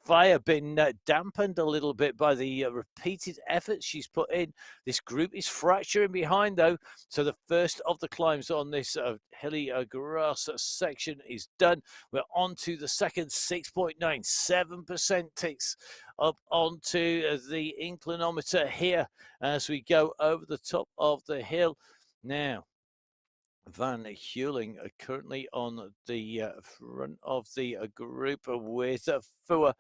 fire been dampened a little bit by the repeated efforts she's put in? This group is fracturing behind though. So the first of the climbs on this hilly grass section is done. We're on to the second. 6.97% ticks up onto the inclinometer here as we go over the top of the hill. Now, Van Heuling currently on the front of the group with Fua.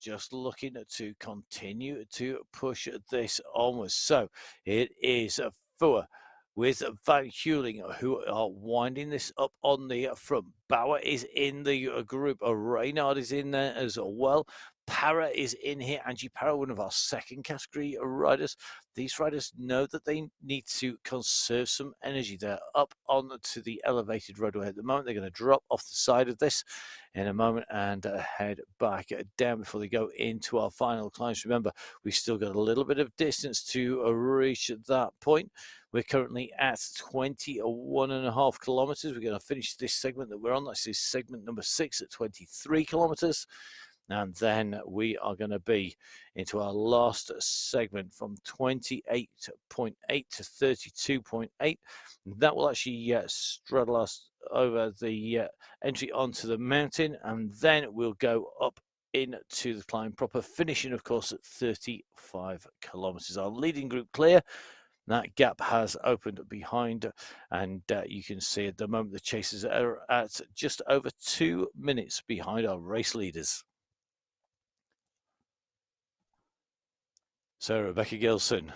Just looking to continue to push this onwards. So it is Fua with Van Heuling who are winding this up on the front. Bauer is in the group. Reynard is in there as well. Para is in here. Angie Para, one of our second category riders. These riders know that they need to conserve some energy. They're up onto the elevated roadway at the moment. They're going to drop off the side of this in a moment and head back down before they go into our final climbs. Remember, we've still got a little bit of distance to reach that point. We're currently at 21.5 kilometers. We're going to finish this segment that we're on. This is segment number 6 at 23 kilometers. And then we are going to be into our last segment from 28.8 to 32.8. That will actually straddle us over the entry onto the mountain, and then we'll go up into the climb proper, finishing, of course, at 35 kilometers. Our leading group clear. That gap has opened behind, and you can see at the moment the chasers are at just over 2 minutes behind our race leaders. So Rebecca Gilson,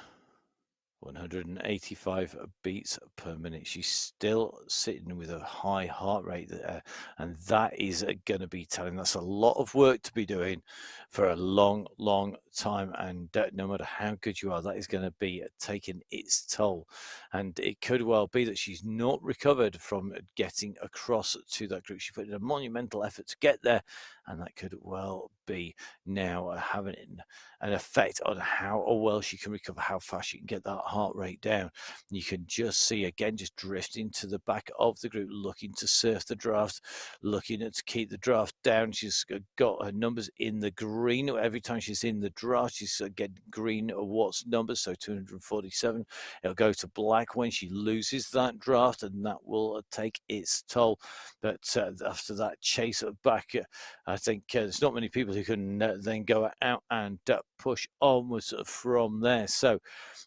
185 beats per minute. She's still sitting with a high heart rate there, and that is going to be telling. That's a lot of work to be doing for a long, long time, and no matter how good you are, that is going to be taking its toll. And it could well be that she's not recovered from getting across to that group. She put in a monumental effort to get there, and that could well be now having an effect on how well she can recover, how fast she can get that heart rate down. You can just see again, just drifting to the back of the group, looking to surf the draft, looking to keep the draft down. She's got her numbers in the green every time she's in the draft. draft. She's getting green Watts numbers, so 247. It'll go to black when she loses that draft, and that will take its toll. But after that chase back, I think there's not many people who can then go out and push onwards from there. So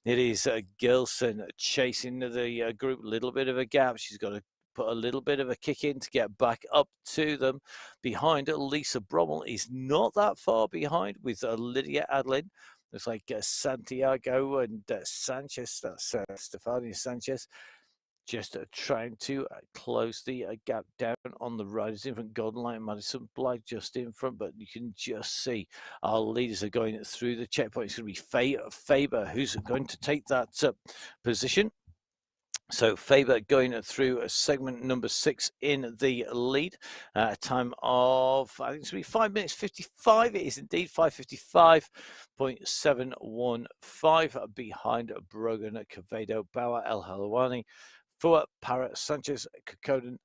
it is Gilson chasing the group, a little bit of a gap. She's got to put a little bit of a kick in to get back up to them. Behind Lisa Brommel is not that far behind with Lydia Adlin. Looks like Santiago and Sanchez, that's Stefania Sanchez, just trying to close the gap down on the riders in front. Golden Light and Madison Blythe just in front, but you can just see our leaders are going through the checkpoint. It's going to be Faber who's going to take that position. So Faber going through segment number 6 in the lead. A time of, I think it's going to be 5 minutes 55. It is indeed 5:55.715 behind Brogan, Quevedo, Bauer, El Halawani, Fua, Parra, Sanchez, Kokoden,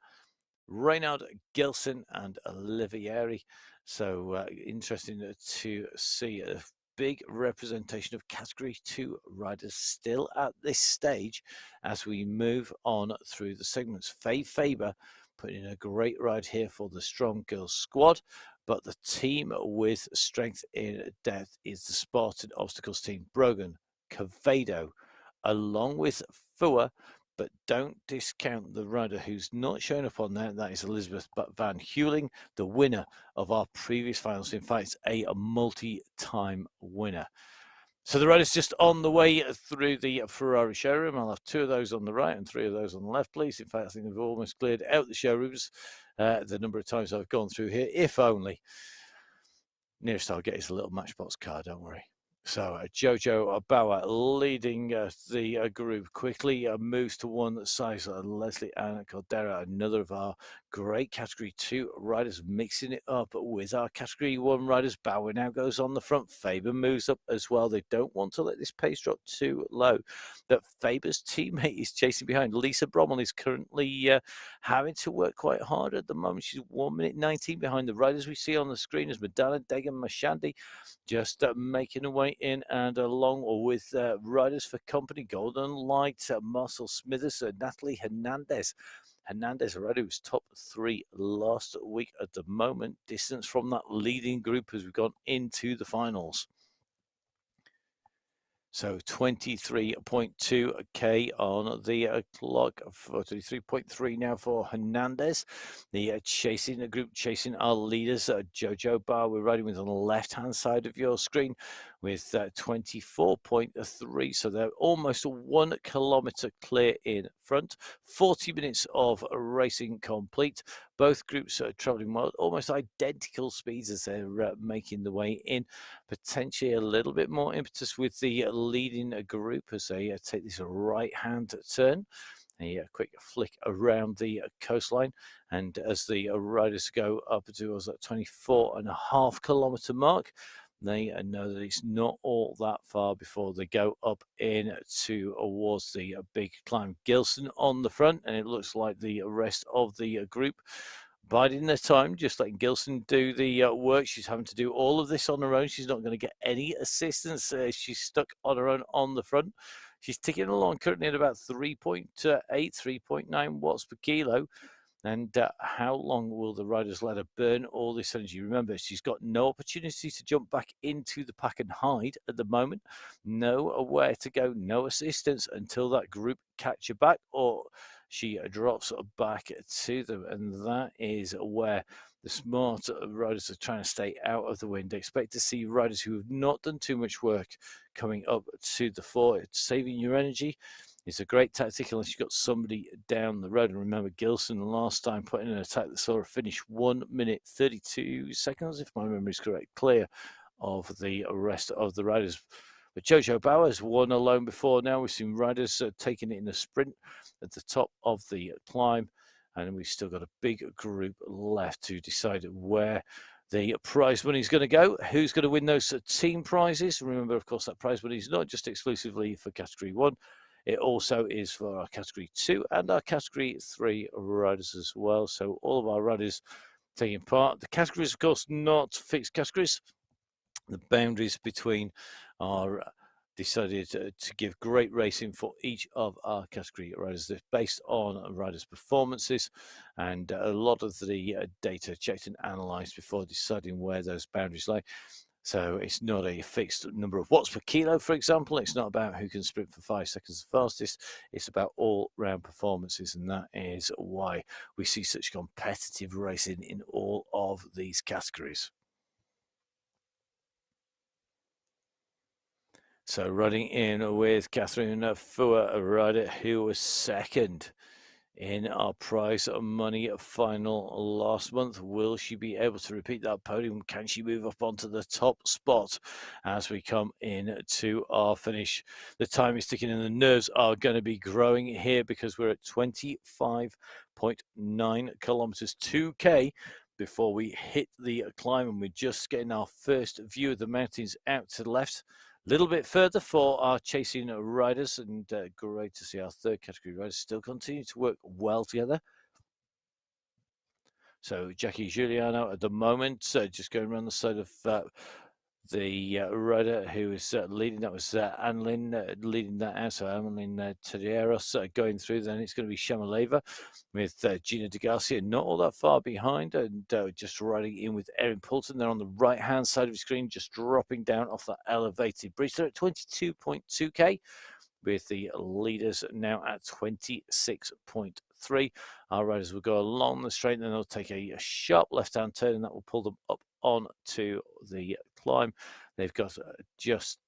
Reynard, Gilson, and Olivieri. So interesting to see a big representation of Category 2 riders still at this stage as we move on through the segments. Faye Faber putting in a great ride here for the Strong Girls squad, but the team with strength in depth is the Spartan Obstacles team. Brogan, Quevedo, along with Fua, but don't discount the rider who's not shown up on there. That is Elizabeth Van Heuling, the winner of our previous finals. In fact, a multi-time winner. So the rider's just on the way through the Ferrari showroom. I'll have 2 of those on the right and 3 of those on the left, please. In fact, I think they've almost cleared out the showrooms the number of times I've gone through here, if only. Nearest I'll get is a little Matchbox car, don't worry. So Jojo Bauer leading the group quickly, moves to one side. Leslie Ann Caldera, another of our great Category 2 riders, mixing it up with our Category 1 riders. Bauer now goes on the front. Faber moves up as well. They don't want to let this pace drop too low. But Faber's teammate is chasing behind. Lisa Brommel is currently having to work quite hard at the moment. She's 1 minute 19 behind the riders we see on the screen as Madonna, Degan, Mashandi just making her way in and along with riders for company. Golden Light, Marcel Smithers, Natalie Hernandez. Hernandez, a rider who was top 3 last week at the moment. Distance from that leading group as we've gone into the finals. So 23.2K on the clock, 23.3 now for Hernandez. The chasing group chasing our leaders, Jojo Bar. We're riding with on the left-hand side of your screen with 24.3. So they're almost 1 kilometre clear in front. 40 minutes of racing complete. Both groups are travelling well, almost identical speeds as they're making the way in. Potentially a little bit more impetus with the leading group as they take this right-hand turn. A quick flick around the coastline, and as the riders go up towards that 24.5 kilometre mark, they know that it's not all that far before they go up in towards the big climb. Gilson on the front, and it looks like the rest of the group biding their time, just letting Gilson do the work. She's having to do all of this on her own. She's not going to get any assistance. She's stuck on her own on the front. She's ticking along currently at about 3.8, 3.9 watts per kilo. And how long will the riders let her burn all this energy? Remember, she's got no opportunity to jump back into the pack and hide at the moment. Nowhere to go, no assistance until that group catch her back or she drops back to them. And that is where the smart riders are trying to stay out of the wind. Expect to see riders who have not done too much work coming up to the fore. It's saving your energy. It's a great tactic unless you've got somebody down the road. And remember, Gilson last time put in an attack that saw her finish 1 minute 32 seconds, if my memory is correct, clear of the rest of the riders. But Jojo Bauer's won alone before now. We've seen riders taking it in a sprint at the top of the climb. And we've still got a big group left to decide where the prize money is going to go. Who's going to win those team prizes? Remember, of course, that prize money is not just exclusively for Category 1. It also is for our Category 2 and our Category 3 riders as well. So all of our riders taking part. The categories, of course, not fixed categories. The boundaries between are decided to give great racing for each of our category riders. They're based on riders' performances, and a lot of the data checked and analysed before deciding where those boundaries lie. So it's not a fixed number of watts per kilo, for example. It's not about who can sprint for 5 seconds the fastest. It's about all-round performances, and that is why we see such competitive racing in all of these categories. So running in with Catherine Fua, a rider who was second in our prize money final last month. Will she be able to repeat that podium? Can she move up onto the top spot as we come in to our finish? The time is ticking and the nerves are going to be growing here because we're at 25.9 kilometers, 2K before we hit the climb, and we're just getting our first view of the mountains out to the left. A little bit further for our chasing riders, and great to see our third category riders still continue to work well together. So Jackie Giuliano at the moment just going around the side of the rider who is leading. That was Annelyn leading that out. So Annelyn Terreros going through. Then it's going to be Shamaleva with Gina De Garcia not all that far behind, and just riding in with Erin Poulton. They're on the right-hand side of the screen, just dropping down off that elevated bridge. They're at 22.2K. with the leaders now at 26.3. Our riders will go along the straight, and then they'll take a sharp left-hand turn, and that will pull them up onto the climb. They've got just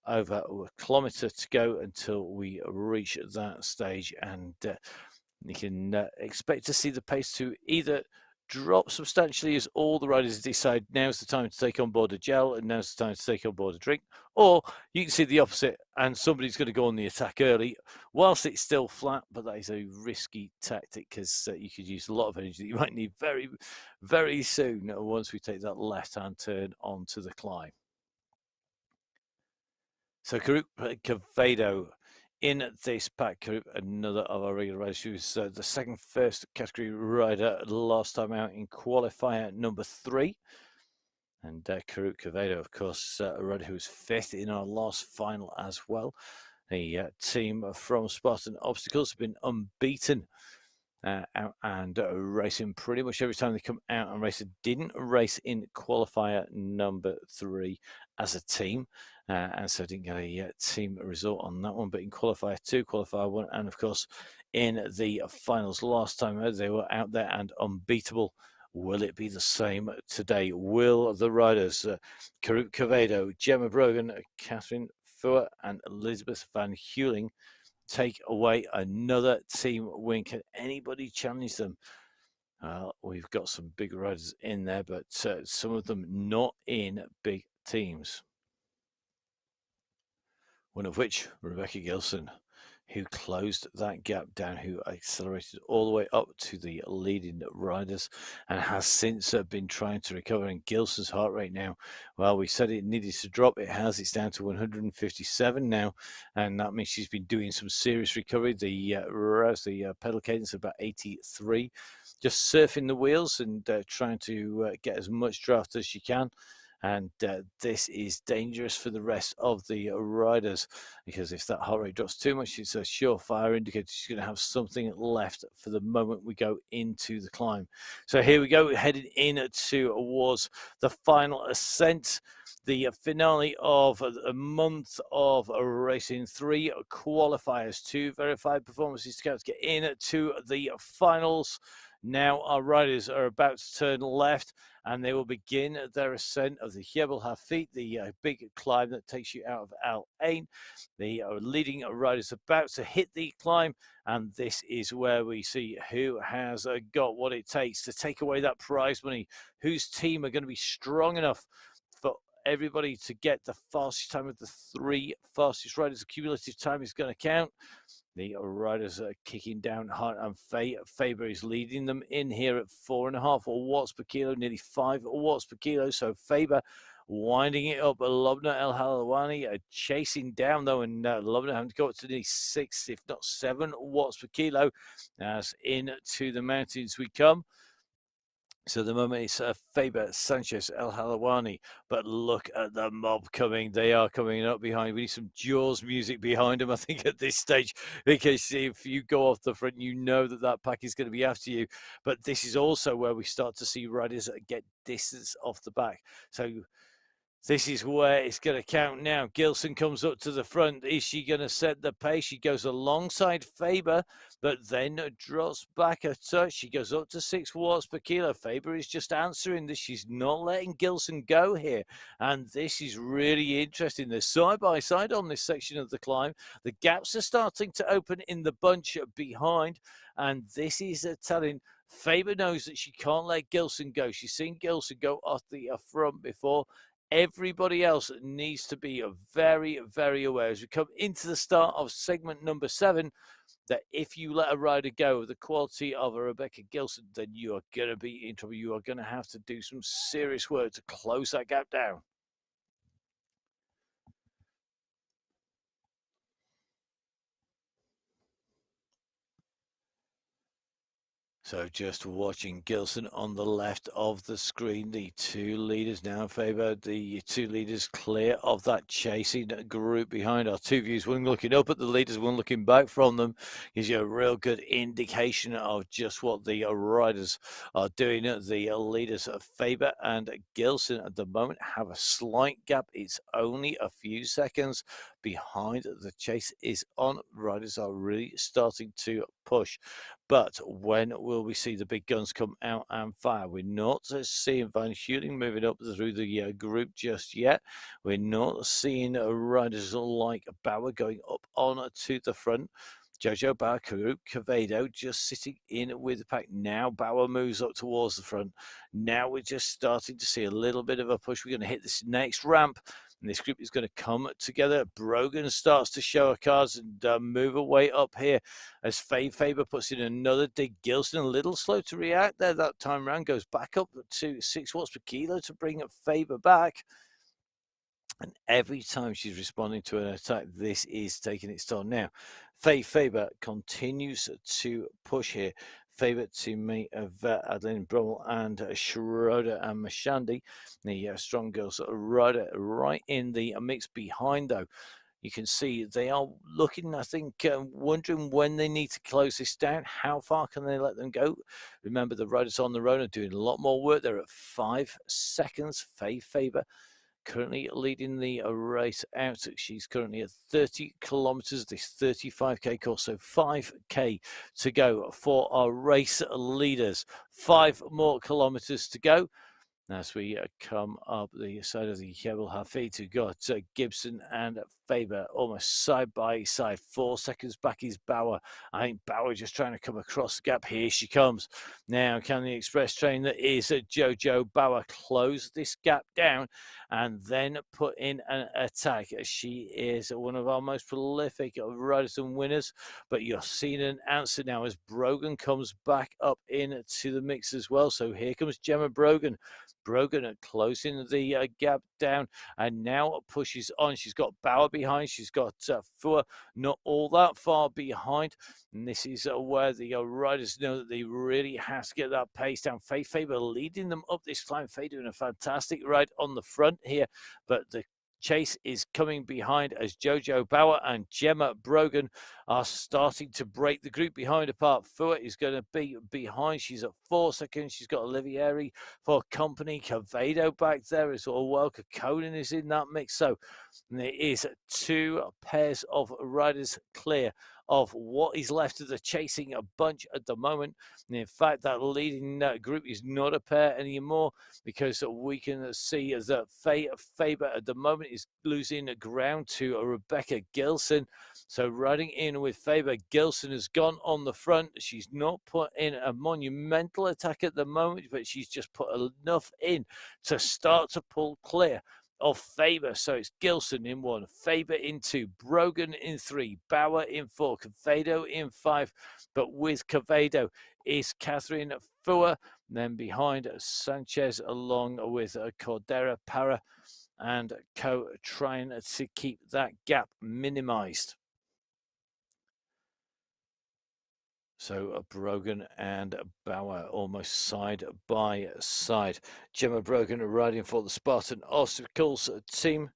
over a kilometre to go until we reach that stage, and you can expect to see the pace to either drop substantially as all the riders decide now's the time to take on board a gel and now's the time to take on board a drink, or you can see the opposite and somebody's going to go on the attack early whilst it's still flat. But that is a risky tactic because you could use a lot of energy that you might need very, very soon once we take that left-hand turn onto the climb. So Karuk Cavado in this pack group, another of our regular riders, who was the second first category rider last time out in qualifier number 3. And Karuk Cavado, of course, a rider who was 5th in our last final as well. The team from Spartan Obstacles have been unbeaten out and racing pretty much every time they come out and race. Didn't race in qualifier number 3 as a team, and so didn't get a team result on that one. But in qualifier 2, qualifier 1, and of course in the finals last time they were out there and unbeatable. Will it be the same today? Will the riders, Karuk Cavado, Gemma Brogan, Catherine Fua, and Elizabeth Van Heuling, take away another team win? Can anybody challenge them? We've got some big riders in there, but some of them not in big teams. One of which, Rebecca Gilson, who closed that gap down, who accelerated all the way up to the leading riders and has since been trying to recover. And Gilson's heart rate now, well, we said it needed to drop. It has. It's down to 157 now, and that means she's been doing some serious recovery. The pedal cadence about 83, just surfing the wheels and trying to get as much draft as she can. And this is dangerous for the rest of the riders, because if that heart rate drops too much, it's a surefire indicator she's going to have something left for the moment we go into the climb. So here we go, heading in towards the final ascent, the finale of a month of racing. 3 qualifiers, 2 verified performances to get into the finals. Now our riders are about to turn left, and they will begin their ascent of the Jebel Hafid, the big climb that takes you out of Al Ain. The leading riders about to hit the climb, and this is where we see who has got what it takes to take away that prize money, whose team are going to be strong enough for everybody to get the fastest time of the 3 fastest riders. The cumulative time is going to count. The riders are kicking down hard, and Faber is leading them in here at 4.5 watts per kilo, nearly 5 watts per kilo. So Faber winding it up. Lubna El Halawani chasing down, though, and Lubna having to go up to nearly 6, if not 7 watts per kilo as into the mountains we come. So at the moment it's Faber, Sanchez, El Halawani, but look at the mob coming. They are coming up behind. We need some Jaws music behind them, I think, at this stage, because if you go off the front, you know that that pack is going to be after you. But this is also where we start to see riders get distance off the back. So this is where it's going to count now. Gilson comes up to the front. Is she going to set the pace? She goes alongside Faber, but then drops back a touch. She goes up to 6 watts per kilo. Faber is just answering this. She's not letting Gilson go here. And this is really interesting. They're side by side on this section of the climb. The gaps are starting to open in the bunch behind. And this is telling Faber knows that she can't let Gilson go. She's seen Gilson go off the front before. Everybody else needs to be very, very aware as we come into the start of segment number 7 that if you let a rider go of the quality of a Rebecca Gilson, then you are going to be in trouble. You are going to have to do some serious work to close that gap down. So just watching Gilson on the left of the screen, the 2 leaders now in favour, the 2 leaders clear of that chasing group behind. Our 2 views, one looking up at the leaders, one looking back from them, gives you a real good indication of just what the riders are doing. The leaders of Faber and Gilson at the moment have a slight gap. It's only a few seconds behind. The chase is on. Riders are really starting to push. But when will we see the big guns come out and fire? We're not seeing Van Heuling moving up through the group just yet. We're not seeing riders like Bauer going up on to the front. Jojo Bauer, Cavado just sitting in with the pack. Now Bauer moves up towards the front. Now we're just starting to see a little bit of a push. We're going to hit this next ramp. And this group is going to come together. Brogan starts to show her cards and move away up here as Faber puts in another dig. Gilson a little slow to react there that time round. Goes back up to 6 watts per kilo to bring Faber back. And every time she's responding to an attack, this is taking its toll. Now, Faber continues to push here. Faber to meet Adeline Brummel and Schroeder and Mashandi. The strong girls rider right in the mix behind, though. You can see they are looking, I think, wondering when they need to close this down. How far can they let them go? Remember, the riders on the road are doing a lot more work. They're at 5 seconds. Faber currently leading the race out. She's currently at 30 kilometers, this 35k course, so 5k to go for our race leaders. 5 more kilometers to go. As we come up the side of the Jebel Hafid, we've got Gibson and Faber almost side by side. 4 seconds back is Bauer. I think Bauer just trying to come across the gap. Here she comes. Now, can the express train that is Jojo Bauer close this gap down and then put in an attack? She is one of our most prolific riders and winners, but you're seeing an answer now as Brogan comes back up into the mix as well. So here comes Gemma Brogan. Brogan closing the gap down and now pushes on. She's got Bauer behind. She's got Fua not all that far behind. And this is where the riders know that they really have to get that pace down. Faber leading them up this climb. Faye doing a fantastic ride on the front here, but the chase is coming behind as Jojo Bauer and Gemma Brogan are starting to break the group behind apart. Fua is going to be behind. She's at 4 seconds. She's got Olivieri for company. Cavado back there as well. Kokonin is in that mix. So there is 2 pairs of riders clear of what is left of the chasing a bunch at the moment. And in fact, that leading group is not a pair anymore because we can see that Faber at the moment is losing ground to Rebecca Gilson. So riding in with Faber, Gilson has gone on the front. She's not put in a monumental attack at the moment, but she's just put enough in to start to pull clear of Faber. So it's Gilson in 1, Faber in 2, Brogan in 3, Bauer in 4, Cavado in 5. But with Cavado is Catherine Fua. Then behind Sanchez along with Cordera Para and Co trying to keep that gap minimized. So Brogan and Bauer almost side by side. Gemma Brogan riding for the Spartan Obstacles team.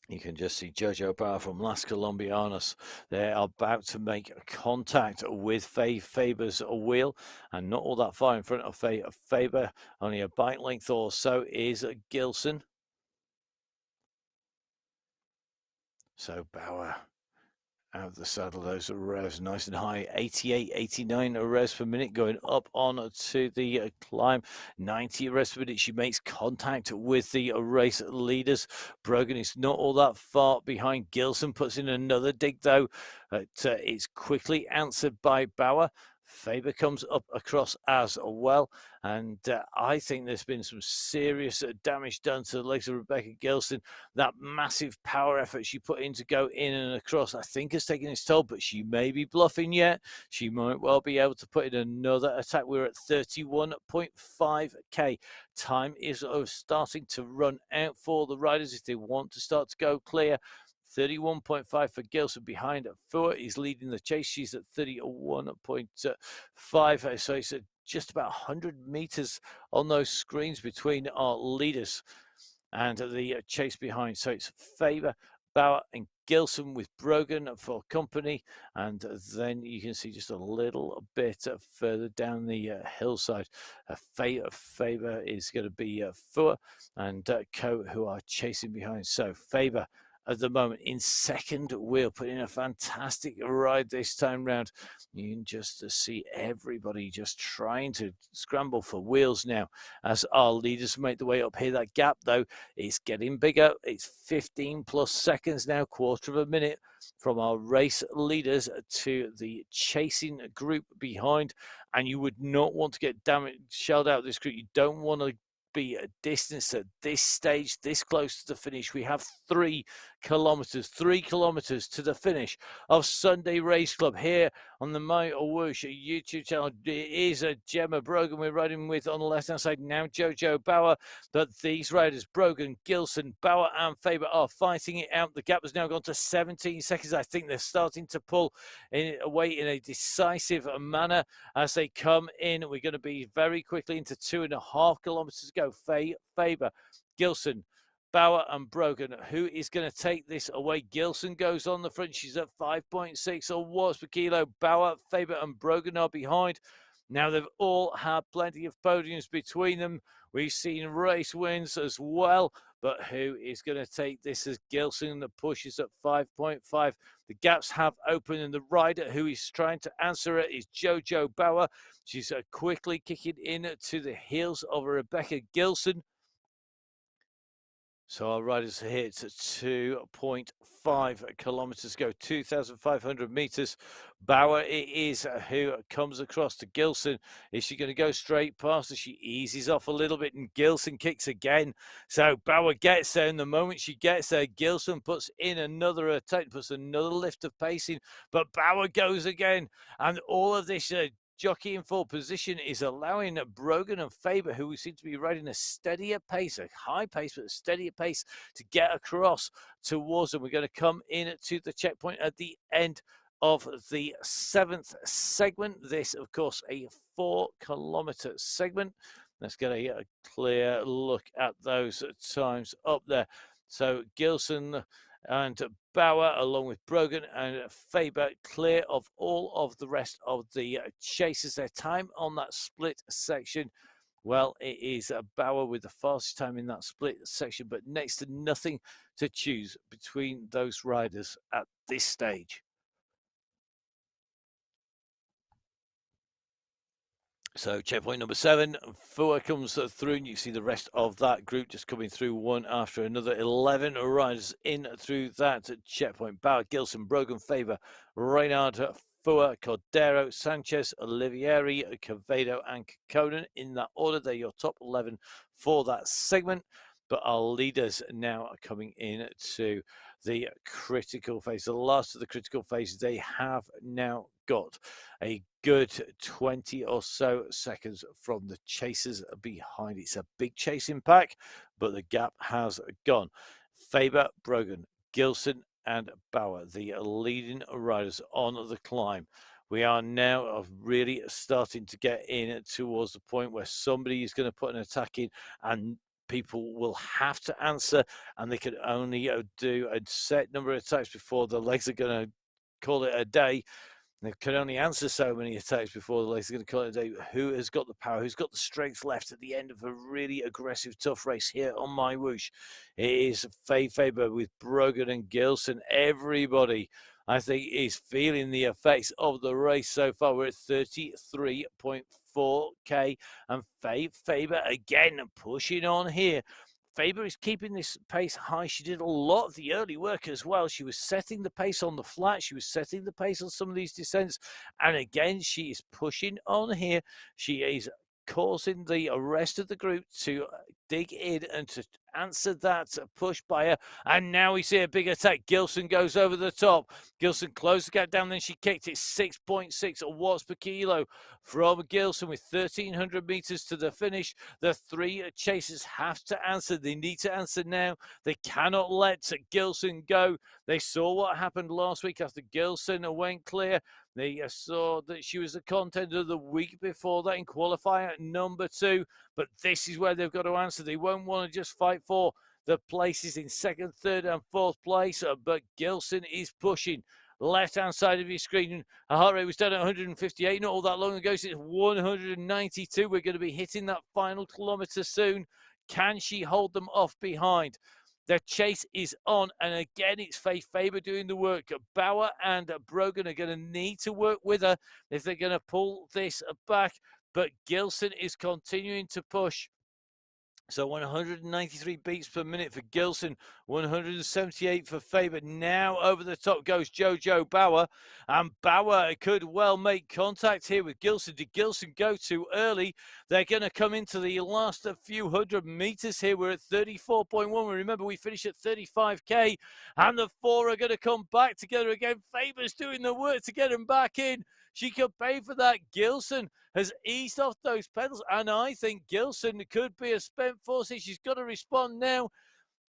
You can just see Jojo Bauer from Las Colombianas. They are about to make contact with Faye Faber's wheel, and not all that far in front of Faye Faber. Only a bike length or so is Gilson. So Bauer out of the saddle, those revs nice and high, 88, 89 revs per minute, going up on to the climb, 90 revs per minute. She makes contact with the race leaders. Brogan is not all that far behind. Gilson puts in another dig, though. It's quickly answered by Bauer. Faber comes up across as well, and I think there's been some serious damage done to the legs of Rebecca Gilson. That massive power effort she put in to go in and across, I think, has taken its toll, but she may be bluffing yet. She might well be able to put in another attack. We're at 31.5k. Time is starting to run out for the riders if they want to start to go clear. 31.5 for Gilson behind Fua is leading the chase. She's at 31.5. So it's just about 100 meters on those screens between our leaders and the chase behind. So it's Faber, Bauer, and Gilson with Brogan for company. And then you can see just a little bit further down the hillside, Faber is going to be Fua and Co, who are chasing behind. So Faber at the moment in second wheel, putting in a fantastic ride this time round. You can just see everybody just trying to scramble for wheels now as our leaders make the way up here. That gap, though, is getting bigger. It's 15 plus seconds now, quarter of a minute from our race leaders to the chasing group behind. And you would not want to get shelled out of this group. You don't want to be a distance at this stage, this close to the finish. We have 3 kilometers to the finish of Sunday Race Club here on the MyWhoosh YouTube channel. It is a Gemma Brogan we're riding with on the left hand side now, Jojo Bauer. But these riders, Brogan, Gilson, Bauer, and Faber, are fighting it out. The gap has now gone to 17 seconds. I think they're starting to pull away in a decisive manner as they come in. We're going to be very quickly into 2.5 kilometers to go. Faber, Gilson, Bauer, and Brogan. Who is going to take this away? Gilson goes on the front. She's at 5.6 or watts per kilo. Bauer, Faber, and Brogan are behind. Now, they've all had plenty of podiums between them. We've seen race wins as well. But who is going to take this as Gilson? The push is at 5.5. The gaps have opened, and the rider who is trying to answer it is Jojo Bauer. She's quickly kicking in to the heels of Rebecca Gilson. So our riders are here to 2.5 kilometers go, 2,500 meters. Bauer it is who comes across to Gilson. Is she going to go straight past her? She eases off a little bit and Gilson kicks again. So Bauer gets there, and the moment she gets there, Gilson puts in another attack, puts another lift of pacing, but Bauer goes again. And all of this jockeying for position is allowing Brogan and Faber, who seem to be riding a steadier pace, a high pace, but a steadier pace, to get across towards them. We're going to come in to the checkpoint at the end of the 7th segment. This, of course, a 4-kilometer segment. Let's get a clear look at those times up there. So Gilson and Bauer, along with Brogan and Faber, clear of all of the rest of the chasers. Their time on that split section, well, it is Bauer with the fastest time in that split section, but next to nothing to choose between those riders at this stage. So checkpoint number 7, Fua comes through, and you see the rest of that group just coming through one after another. 11 riders in through that checkpoint. Bauer, Gilson, Brogan, Faber, Reynard, Fua, Cordero, Sanchez, Olivieri, Cavedo, and Conan. In that order, they're your top 11 for that segment. But our leaders now are coming in to the critical phase. The last of the critical phase, they have now got a good 20 or so seconds from the chasers behind. It's a big chasing pack, but the gap has gone. Faber, Brogan, Gilson, and Bauer, the leading riders on the climb. we are now really starting to get in towards the point where somebody is going to put an attack in, and people will have to answer, and they can only do a set number of attacks before the legs are going to call it a day. They can only answer so many attacks before the legs are going to call it a day. Who has got the power? Who's got the strength left at the end of a really aggressive, tough race here on MyWhoosh? It is Faber with Brogan and Gilson. Everybody, I think, is feeling the effects of the race so far. We're at 33.4K, and Faber again pushing on here. Faber is keeping this pace high. She did a lot of the early work as well. She was setting the pace on the flat. She was setting the pace on some of these descents. And again, she is pushing on here. She is causing the rest of the group to dig in and to answer that push by her. And now we see a big attack. Gilson goes over the top. Gilson closed the gap down, then she kicked it. 6.6 watts per kilo from Gilson with 1,300 meters to the finish. The three chasers have to answer. They need to answer now. They cannot let Gilson go. They saw what happened last week after Gilson went clear. They saw that she was the contender the week before that in qualifier number 2. But this is where they've got to answer. They won't want to just fight for the places in 2nd, 3rd, and 4th place. But Gilson is pushing. Left-hand side of your screen, her heart rate was down at 158 not all that long ago. So it's 192. We're going to be hitting that final kilometre soon. Can she hold them off behind? The chase is on, and again, it's Faith Faber doing the work. Bauer and Brogan are going to need to work with her if they're going to pull this back, but Gilson is continuing to push. So 193 beats per minute for Gilson, 178 for Faber. Now over the top goes Jojo Bauer, and Bauer could well make contact here with Gilson. Did Gilson go too early? They're going to come into the last few hundred meters here. We're at 34.1. Remember, we finished at 35K, and the four are going to come back together again. Faber's doing the work to get them back in. She could pay for that. Gilson has eased off those pedals, and I think Gilson could be a spent force. She's got to respond now.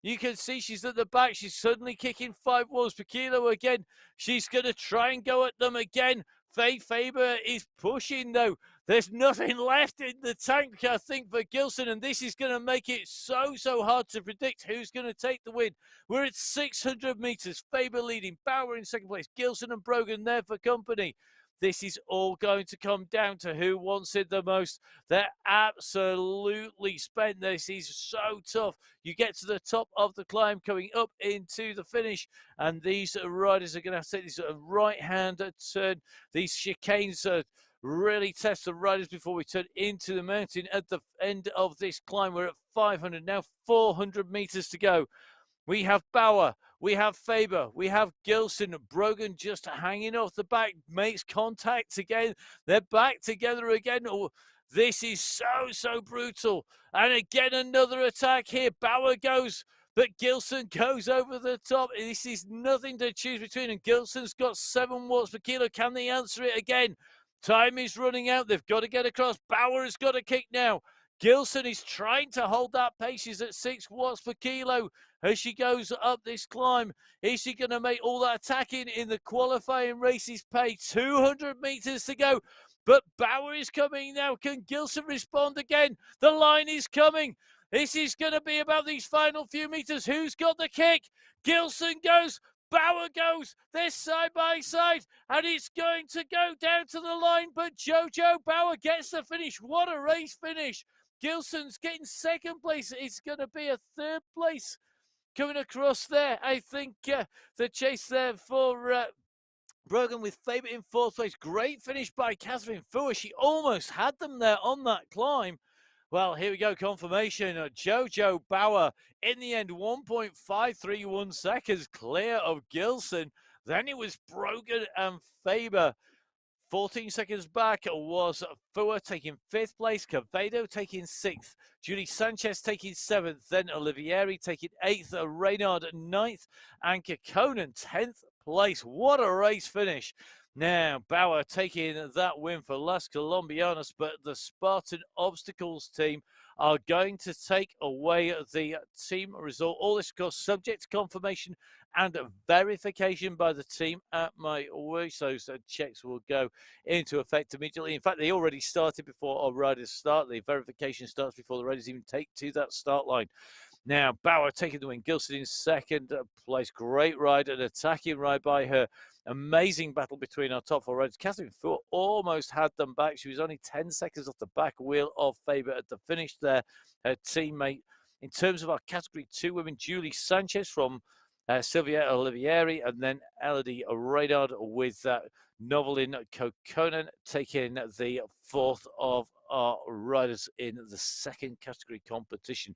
You can see she's at the back. She's suddenly kicking 5 watts per kilo again. She's going to try and go at them again. Faye Faber is pushing, though. There's nothing left in the tank, I think, for Gilson, and this is going to make it so hard to predict who's going to take the win. We're at 600 meters. Faber leading, Bauer in 2nd place, Gilson and Brogan there for company. This is all going to come down to who wants it the most. They're absolutely spent. This is so tough. You get to the top of the climb coming up into the finish, and these riders are going to have to take this right-hand turn. These chicanes really test the riders before we turn into the mountain. At the end of this climb, we're at 500, now 400 meters to go. We have Bauer, we have Faber, we have Gilson. Brogan just hanging off the back, makes contact again. They're back together again. Oh, this is so brutal. And again, another attack here. Bauer goes, but Gilson goes over the top. This is nothing to choose between, and Gilson's got 7 watts per kilo. Can they answer it again? Time is running out. They've got to get across. Bauer has got a kick now. Gilson is trying to hold that pace. She's at 6 watts per kilo as she goes up this climb. Is she going to make all that attacking in the qualifying races pay? 200 meters to go. But Bauer is coming now. Can Gilson respond again? The line is coming. This is going to be about these final few meters. Who's got the kick? Gilson goes. Bauer goes. They're side by side, and it's going to go down to the line. But Jojo Bauer gets the finish. What a race finish. Gilson's getting 2nd place. It's going to be a 3rd place coming across there. I think the chase there for Brogan with Faber in 4th place. Great finish by Catherine Fuhr. She almost had them there on that climb. Well, here we go, confirmation. Jojo Bauer, in the end, 1.531 seconds clear of Gilson. Then it was Brogan and Faber. 14 seconds back was Fuhr taking 5th place, Cavedo taking 6th, Julie Sanchez taking 7th, then Olivieri taking 8th, Reynard 9th, and Kekkonen 10th place. What a race finish. Now, Bauer taking that win for Las Colombianas, but the Spartan Obstacles team are going to take away the team result. All this, of course, subject to confirmation and verification by the team at MyWhoosh. Those checks will go into effect immediately. In fact, they already started before our riders start. The verification starts before the riders even take to that start line. Now, Bauer taking the win. Gilson in second place. Great ride, an attacking ride by her. Amazing battle between our top four riders. Catherine Ford almost had them back. She was only 10 seconds off the back wheel of Faber at the finish there. Her teammate, in terms of our category 2 women, Julie Sanchez from Silvia Olivieri, and then Elodie Reynard with Novelin Kokonen taking the fourth of our riders in the second category competition.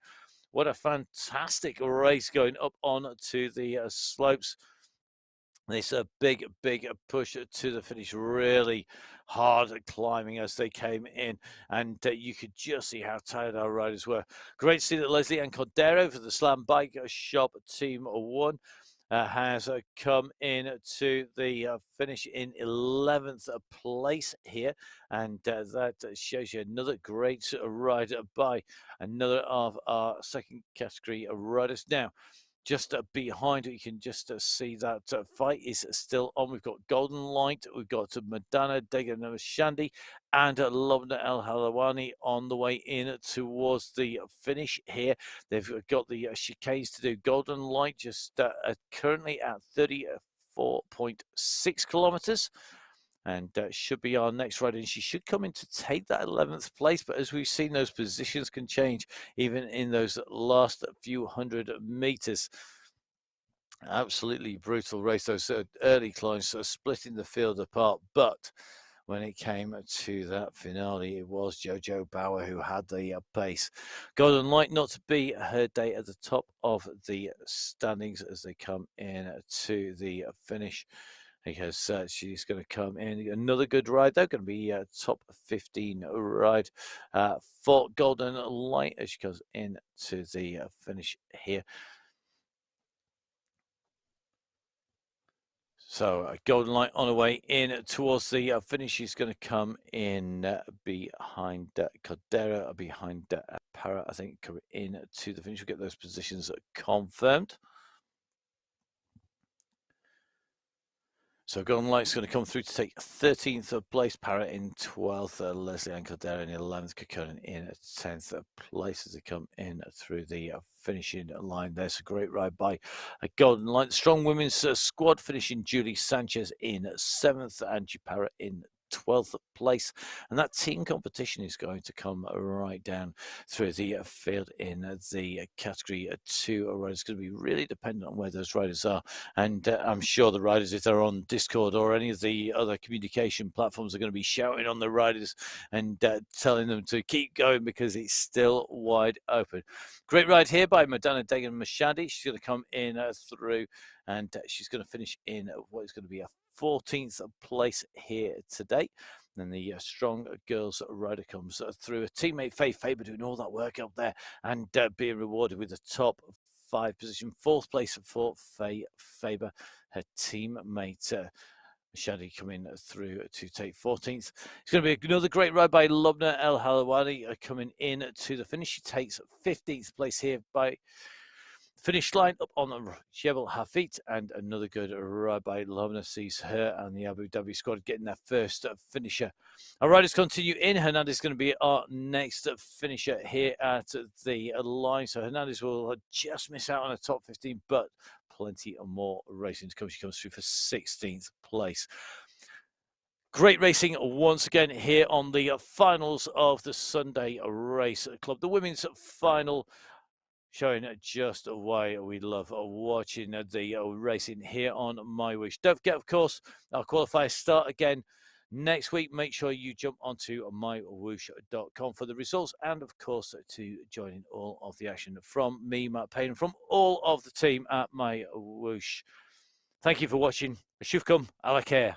What a fantastic race going up on to the slopes. This big push to the finish, really hard climbing as they came in, and you could just see how tired our riders were. Great to see that Leslie Ann Cordero for the Slam Bike Shop Team 1 has come in to the finish in 11th place here, and that shows you another great ride by another of our second category riders. Now, just behind it, you can just see that fight is still on. We've got Golden Light, we've got Madonna Degan Shandy, and Lubna El Halawani on the way in towards the finish here. They've got the chicanes to do. Golden Light just currently at 34.6 kilometers. And should be our next rider, and she should come in to take that 11th place. But as we've seen, those positions can change even in those last few hundred meters. Absolutely brutal race. Those early climbs splitting the field apart. But when it came to that finale, it was Jojo Bauer who had the pace. Golden Light not to be her day at the top of the standings as they come in to the finish, because she's going to come in. Another good ride. They're going to be top 15 ride for Golden Light as she goes into the finish here. So Golden Light on her way in towards the finish. She's going to come in behind Cordero, behind Para, I think, come in to the finish. We'll get those positions confirmed. So Golden Light's going to come through to take 13th place, Para in 12th, Leslie Ann Cordero in 11th, Kokonen in 10th place as they come in through the finishing line. There's a great ride by Golden Light. Strong women's squad finishing Julie Sanchez in 7th, Angie Para in 12th place, and that team competition is going to come right down through the field in the category 2 riders. It's going to be really dependent on where those riders are, and I'm sure the riders, if they're on Discord or any of the other communication platforms, are going to be shouting on the riders and telling them to keep going because it's still wide open. Great ride here by Madonna Degan Mashadi. She's going to come in through, and she's going to finish in what is going to be a 14th place here today. Then the strong girls rider comes through. A teammate Faye Faber doing all that work up there and being rewarded with the top 5 position. 4th place for Faye Faber. Her teammate Shadi coming through to take 14th. It's going to be another great ride by Lubna El Halawani coming in to the finish. She takes 15th place here by finish line up on the Jebel Hafit, and another good ride by Lubna sees her and the Abu Dhabi squad getting their first finisher. Our riders continue in. Hernandez is going to be our next finisher here at the line. So Hernandez will just miss out on a top 15, but plenty of more racing to come. She comes through for 16th place. Great racing once again here on the finals of the Sunday Race Club. The women's final, showing just why we love watching the racing here on MyWhoosh. Don't forget, of course, our qualifiers start again next week. Make sure you jump onto mywhoosh.com for the results and, of course, to join in all of the action from me, Matt Payne, from all of the team at MyWhoosh. Thank you for watching. Shuvkum, ala khair.